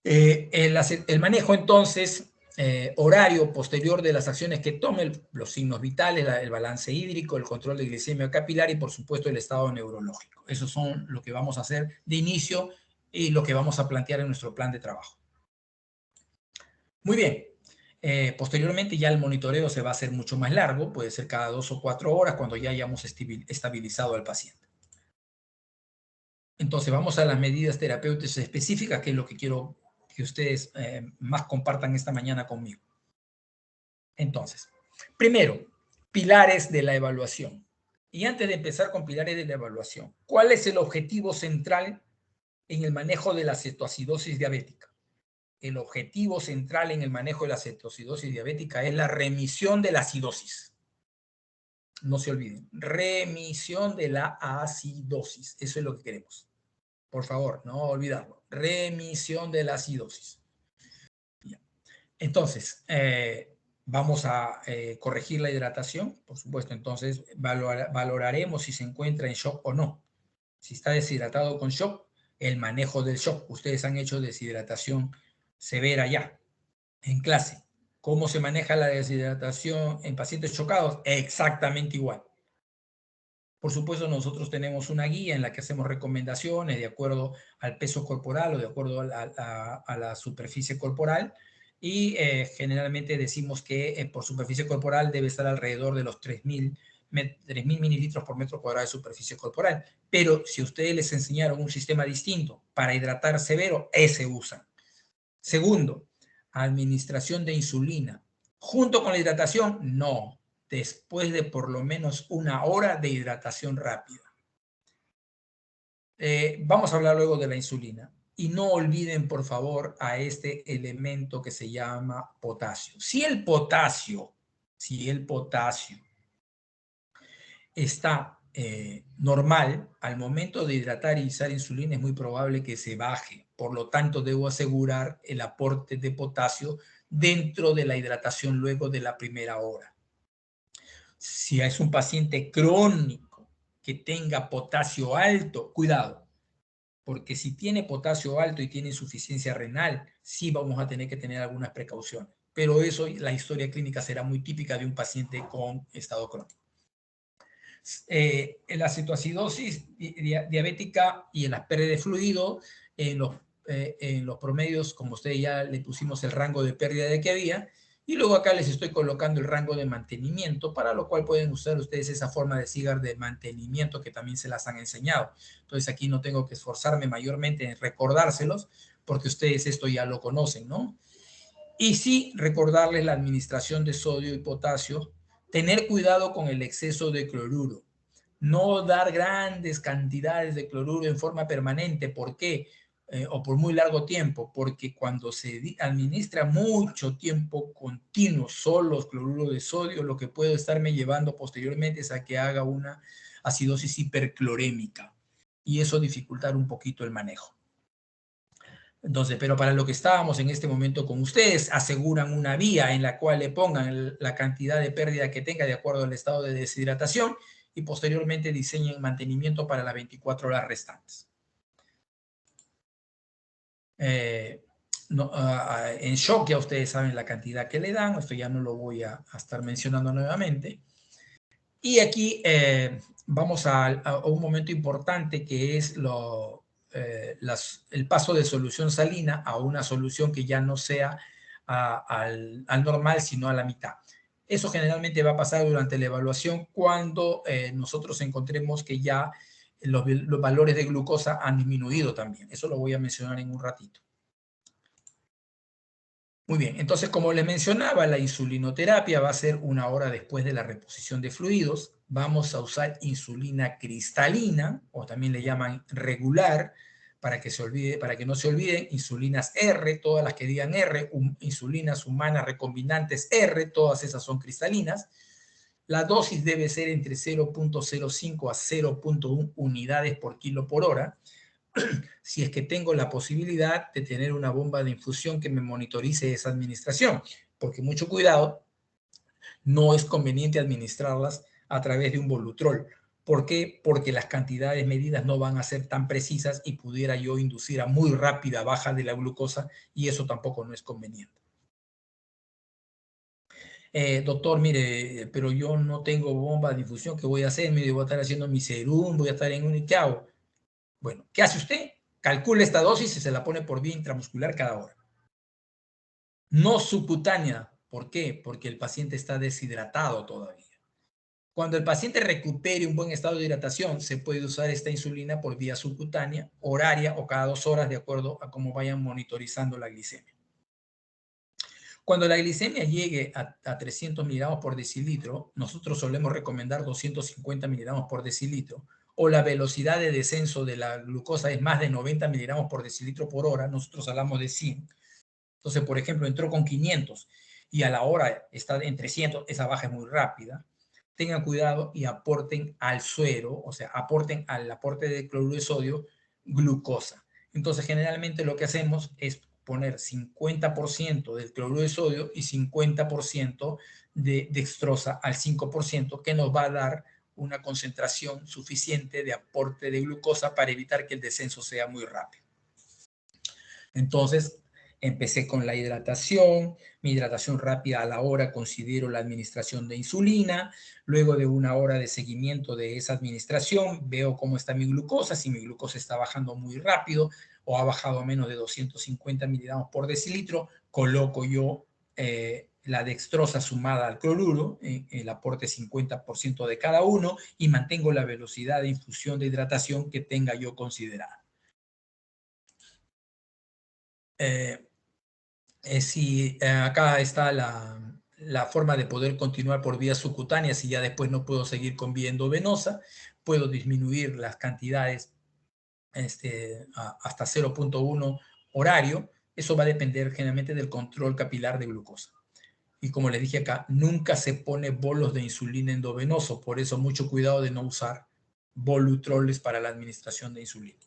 El manejo entonces horario posterior de las acciones que tome, los signos vitales, el balance hídrico, el control de glicemia capilar y por supuesto el estado neurológico. Esos son lo que vamos a hacer de inicio y lo que vamos a plantear en nuestro plan de trabajo. Muy bien. Posteriormente ya el monitoreo se va a hacer mucho más largo, puede ser cada 2 o 4 horas cuando ya hayamos estabilizado al paciente. Entonces vamos a las medidas terapéuticas específicas, que es lo que quiero que ustedes más compartan esta mañana conmigo. Entonces, primero, pilares de la evaluación. Y antes de empezar con pilares de la evaluación, ¿cuál es el objetivo central en el manejo de la cetoacidosis diabética? El objetivo central en el manejo de la cetoacidosis diabética es la remisión de la acidosis. No se olviden, remisión de la acidosis. Eso es lo que queremos. Por favor, no olvidarlo. Remisión de la acidosis. Entonces, vamos a corregir la hidratación, por supuesto. Entonces, valoraremos si se encuentra en shock o no. Si está deshidratado con shock, el manejo del shock. Ustedes han hecho deshidratación severa ya en clase. ¿Cómo se maneja la deshidratación en pacientes chocados? Exactamente igual. Por supuesto, nosotros tenemos una guía en la que hacemos recomendaciones de acuerdo al peso corporal o de acuerdo a la superficie corporal y generalmente decimos que por superficie corporal debe estar alrededor de los 3.000 mililitros por metro cuadrado de superficie corporal. Pero si ustedes les enseñaron un sistema distinto para hidratar severo, ese usan. Segundo, administración de insulina. ¿Junto con la hidratación? No. Después de por lo menos 1 hora de hidratación rápida. Vamos a hablar luego de la insulina. Y no olviden, por favor, a este elemento que se llama potasio. Si el potasio está normal, al momento de hidratar y usar insulina es muy probable que se baje. Por lo tanto, debo asegurar el aporte de potasio dentro de la hidratación luego de la primera hora. Si es un paciente crónico que tenga potasio alto, cuidado, porque si tiene potasio alto y tiene insuficiencia renal, sí vamos a tener que tener algunas precauciones. Pero eso, la historia clínica será muy típica de un paciente con estado crónico. En la cetoacidosis diabética y en las pérdidas de fluido, en los promedios, como ustedes ya le pusimos el rango de pérdida de que había, y luego acá les estoy colocando el rango de mantenimiento, para lo cual pueden usar ustedes esa forma de SIGAR de mantenimiento que también se las han enseñado. Entonces aquí no tengo que esforzarme mayormente en recordárselos, porque ustedes esto ya lo conocen, ¿no? Y sí, recordarles la administración de sodio y potasio, tener cuidado con el exceso de cloruro, no dar grandes cantidades de cloruro en forma permanente. ¿Por qué? O por muy largo tiempo, porque cuando se administra mucho tiempo continuo solo cloruro de sodio, lo que puede estarme llevando posteriormente es a que haga una acidosis hiperclorémica y eso dificultar un poquito el manejo. Entonces, pero para lo que estábamos en este momento con ustedes, aseguran una vía en la cual le pongan la cantidad de pérdida que tenga de acuerdo al estado de deshidratación y posteriormente diseñen mantenimiento para las 24 horas restantes. En shock ya ustedes saben la cantidad que le dan, esto ya no lo voy a estar mencionando nuevamente. Y aquí vamos a un momento importante que es el paso de solución salina a una solución que ya no sea al normal, sino a la mitad. Eso generalmente va a pasar durante la evaluación cuando nosotros encontremos que ya los valores de glucosa han disminuido también. Eso lo voy a mencionar en un ratito. Muy bien, entonces como les mencionaba, la insulinoterapia va a ser 1 hora después de la reposición de fluidos. Vamos a usar insulina cristalina, o también le llaman regular, para que no se olviden, insulinas R, todas las que digan R, insulinas humanas recombinantes R, todas esas son cristalinas. La dosis debe ser entre 0.05 a 0.1 unidades por kilo por hora. Si es que tengo la posibilidad de tener una bomba de infusión que me monitorice esa administración, porque mucho cuidado, no es conveniente administrarlas a través de un Volutrol. ¿Por qué? Porque las cantidades medidas no van a ser tan precisas y pudiera yo inducir a muy rápida baja de la glucosa y eso tampoco no es conveniente. Doctor, mire, pero yo no tengo bomba de infusión, ¿qué voy a hacer? Mire, voy a estar haciendo mi serum, voy a estar en un... ¿Qué hago? Bueno, ¿qué hace usted? Calcula esta dosis y se la pone por vía intramuscular cada hora. No subcutánea. ¿Por qué? Porque el paciente está deshidratado todavía. Cuando el paciente recupere un buen estado de hidratación, se puede usar esta insulina por vía subcutánea, horaria o cada 2 horas, de acuerdo a cómo vayan monitorizando la glicemia. Cuando la glicemia llegue a 300 miligramos por decilitro, nosotros solemos recomendar 250 miligramos por decilitro, o la velocidad de descenso de la glucosa es más de 90 miligramos por decilitro por hora, nosotros hablamos de 100. Entonces, por ejemplo, entró con 500 y a la hora está en 300, esa baja es muy rápida. Tengan cuidado y aporten al suero, o sea, aporten al aporte de cloruro de sodio glucosa. Entonces, generalmente lo que hacemos es poner 50% del cloruro de sodio y 50% de dextrosa al 5%, que nos va a dar una concentración suficiente de aporte de glucosa para evitar que el descenso sea muy rápido. Entonces, empecé con la hidratación, mi hidratación rápida a la hora considero la administración de insulina, luego de 1 hora de seguimiento de esa administración veo cómo está mi glucosa, si mi glucosa está bajando muy rápido o ha bajado a menos de 250 miligramos por decilitro, coloco yo la dextrosa sumada al cloruro, el aporte 50% de cada uno y mantengo la velocidad de infusión de hidratación que tenga yo considerada. Acá está la forma de poder continuar por vía subcutánea, si ya después no puedo seguir con vía endovenosa, puedo disminuir las cantidades hasta 0.1 horario, eso va a depender generalmente del control capilar de glucosa. Y como les dije acá, nunca se pone bolos de insulina endovenoso, por eso mucho cuidado de no usar Volutroles para la administración de insulina.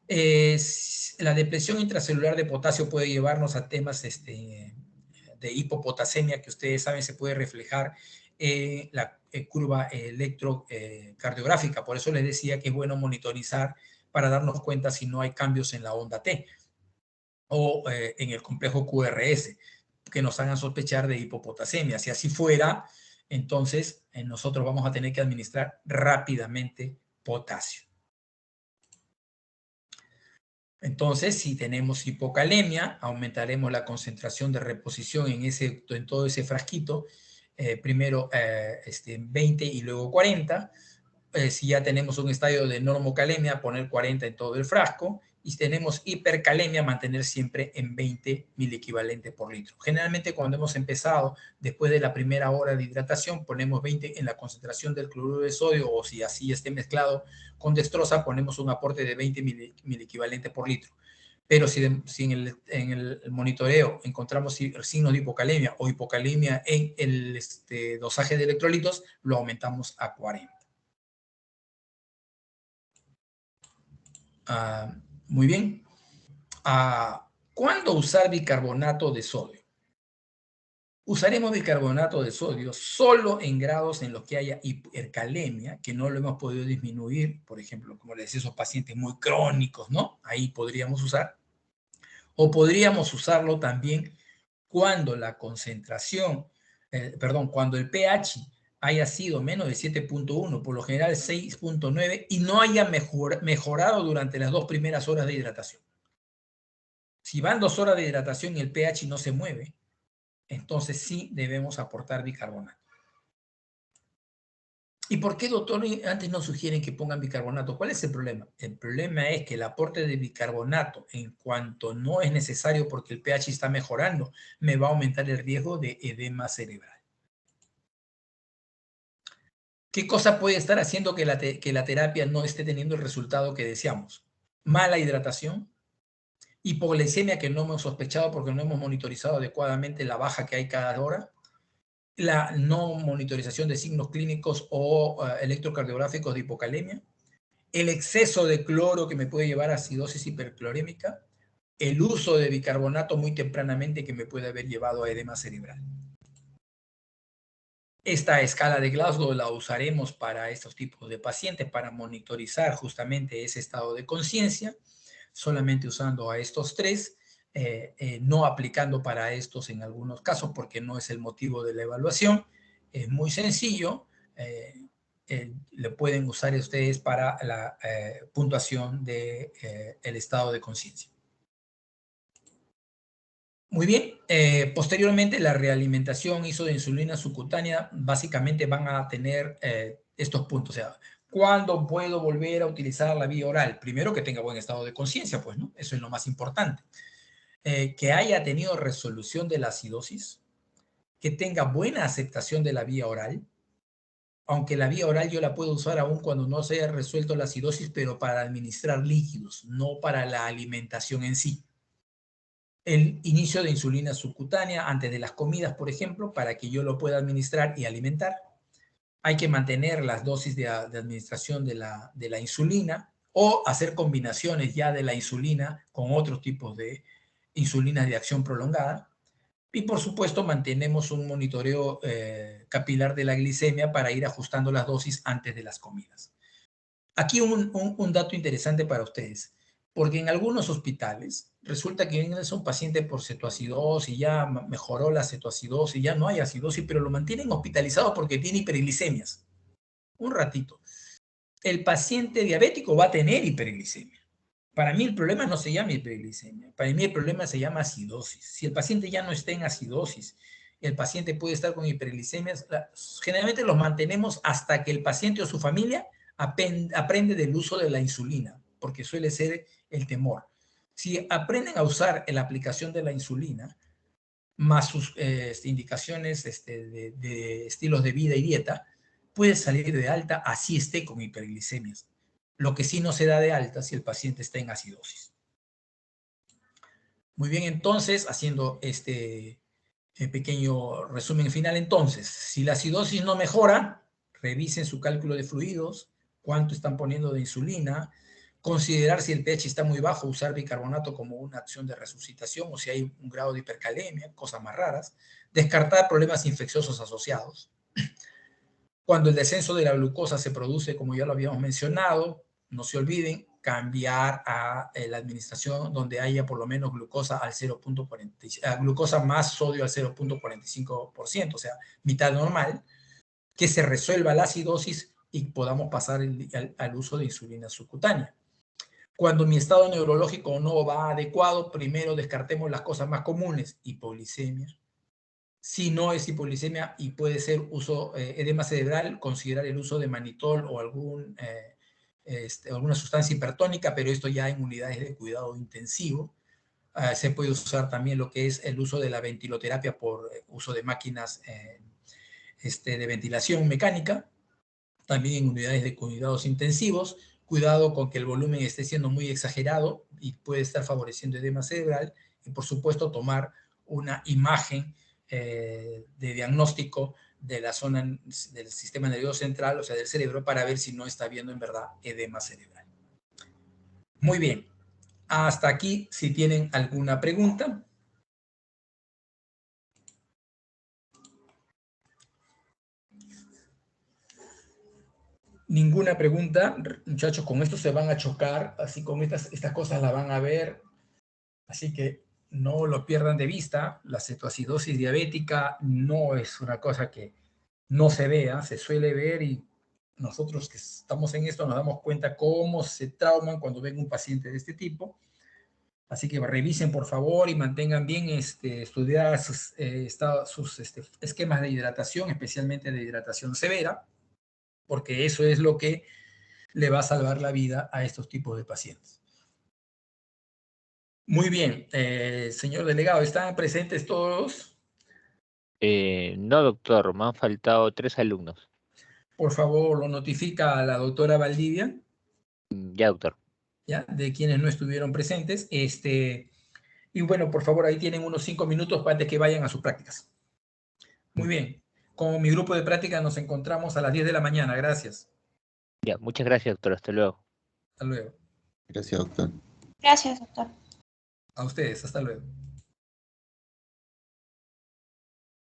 La depresión intracelular de potasio puede llevarnos a temas de hipopotasemia, que ustedes saben se puede reflejar en la curva electrocardiográfica. Por eso les decía que es bueno monitorizar para darnos cuenta si no hay cambios en la onda T o en el complejo QRS que nos hagan sospechar de hipopotasemia. Si así fuera, entonces nosotros vamos a tener que administrar rápidamente potasio. Entonces, si tenemos hipocalemia, aumentaremos la concentración de reposición en todo ese frasquito, primero 20 y luego 40. Si ya tenemos un estadio de normocalemia, poner 40 en todo el frasco. Y si tenemos hipercalemia, mantener siempre en 20 miliequivalentes por litro. Generalmente cuando hemos empezado, después de la primera hora de hidratación, ponemos 20 en la concentración del cloruro de sodio, o si así esté mezclado con dextrosa, ponemos un aporte de 20 miliequivalentes por litro. Pero si en el monitoreo encontramos signos de hipocalemia o hipocalemia en el dosaje de electrolitos, lo aumentamos a 40. Muy bien. ¿Cuándo usar bicarbonato de sodio? Usaremos bicarbonato de sodio solo en grados en los que haya hipercalemia, que no lo hemos podido disminuir, por ejemplo, como les decía, esos pacientes muy crónicos, ¿no? Ahí podríamos usar. O podríamos usarlo también cuando la concentración, cuando el pH haya sido menos de 7.1, por lo general 6.9, y no haya mejorado durante las 2 primeras horas de hidratación. Si van 2 horas de hidratación y el pH no se mueve, entonces sí debemos aportar bicarbonato. ¿Y por qué, doctor, antes nos sugieren que pongan bicarbonato? ¿Cuál es el problema? El problema es que el aporte de bicarbonato, en cuanto no es necesario porque el pH está mejorando, me va a aumentar el riesgo de edema cerebral. ¿Qué cosa puede estar haciendo que la terapia no esté teniendo el resultado que deseamos? mala hidratación, hipoglicemia que no hemos sospechado porque no hemos monitorizado adecuadamente la baja que hay cada hora, la no monitorización de signos clínicos o electrocardiográficos de hipocalemia, el exceso de cloro que me puede llevar a acidosis hiperclorémica, el uso de bicarbonato muy tempranamente que me puede haber llevado a edema cerebral. Esta escala de Glasgow la usaremos para estos tipos de pacientes para monitorizar justamente ese estado de conciencia, solamente usando a estos tres, no aplicando para estos en algunos casos porque no es el motivo de la evaluación. Es muy sencillo, le pueden usar ustedes para la puntuación del estado de conciencia. Muy bien, posteriormente la realimentación de insulina subcutánea básicamente van a tener estos puntos. O sea, ¿cuándo puedo volver a utilizar la vía oral? Primero que tenga buen estado de conciencia, pues, ¿no? Eso es lo más importante. Que haya tenido resolución de la acidosis, que tenga buena aceptación de la vía oral, aunque la vía oral yo la puedo usar aún cuando no se haya resuelto la acidosis, pero para administrar líquidos, no para la alimentación en sí. El inicio de insulina subcutánea antes de las comidas, por ejemplo, para que yo lo pueda administrar y alimentar. Hay que mantener las dosis de administración de la insulina o hacer combinaciones ya de la insulina con otros tipos de insulinas de acción prolongada. Y por supuesto mantenemos un monitoreo capilar de la glicemia para ir ajustando las dosis antes de las comidas. Aquí un dato interesante para ustedes, porque en algunos hospitales resulta que es un paciente por cetoacidosis, ya mejoró la cetoacidosis, ya no hay acidosis, pero lo mantienen hospitalizado porque tiene hiperglicemias. Un ratito. El paciente diabético va a tener hiperglicemia. Para mí el problema no se llama hiperglicemia, para mí el problema se llama acidosis. Si el paciente ya no está en acidosis, el paciente puede estar con hiperglicemias, generalmente los mantenemos hasta que el paciente o su familia aprende del uso de la insulina, porque suele ser el temor. Si aprenden a usar la aplicación de la insulina, más sus indicaciones de estilos de vida y dieta, puede salir de alta así esté con hiperglicemias. Lo que sí no se da de alta si el paciente está en acidosis. Muy bien, entonces, haciendo este pequeño resumen final, entonces, si la acidosis no mejora, revisen su cálculo de fluidos, cuánto están poniendo de insulina, considerar si el pH está muy bajo, usar bicarbonato como una acción de resucitación o si hay un grado de hipercalemia, cosas más raras, descartar problemas infecciosos asociados. Cuando el descenso de la glucosa se produce, como ya lo habíamos mencionado, no se olviden cambiar a la administración donde haya por lo menos glucosa al 0.40, glucosa más sodio al 0.45%, o sea, mitad normal, que se resuelva la acidosis y podamos pasar al uso de insulina subcutánea. Cuando mi estado neurológico no va adecuado, primero descartemos las cosas más comunes, hipoglicemia. Si no es hipoglicemia y puede ser edema cerebral, considerar el uso de manitol o alguna sustancia hipertónica, pero esto ya en unidades de cuidado intensivo. Se puede usar también lo que es el uso de la ventiloterapia por uso de máquinas de ventilación mecánica, también en unidades de cuidados intensivos. Cuidado con que el volumen esté siendo muy exagerado y puede estar favoreciendo edema cerebral. Y por supuesto tomar una imagen de diagnóstico de la zona del sistema nervioso central, o sea, del cerebro, para ver si no está habiendo en verdad edema cerebral. Muy bien. Hasta aquí, si tienen alguna pregunta. Ninguna pregunta, muchachos, con esto se van a chocar, así con estas cosas la van a ver, así que no lo pierdan de vista. La cetoacidosis diabética no es una cosa que no se vea, se suele ver y nosotros que estamos en esto nos damos cuenta cómo se trauman cuando ven un paciente de este tipo. Así que revisen por favor y mantengan bien estudiadas sus esquemas de hidratación, especialmente de hidratación severa, porque eso es lo que le va a salvar la vida a estos tipos de pacientes. Muy bien, señor delegado, ¿están presentes todos? No, doctor, me han faltado 3 alumnos. Por favor, lo notifica a la doctora Valdivia. Ya, doctor. ¿ya? De quienes no estuvieron presentes. Y bueno, por favor, ahí tienen unos 5 minutos para que vayan a sus prácticas. Muy bien. Con mi grupo de práctica nos encontramos a las 10 de la mañana. Gracias. Ya, muchas gracias, doctor. Hasta luego. Hasta luego. Gracias, doctor. Gracias, doctor. A ustedes. Hasta luego.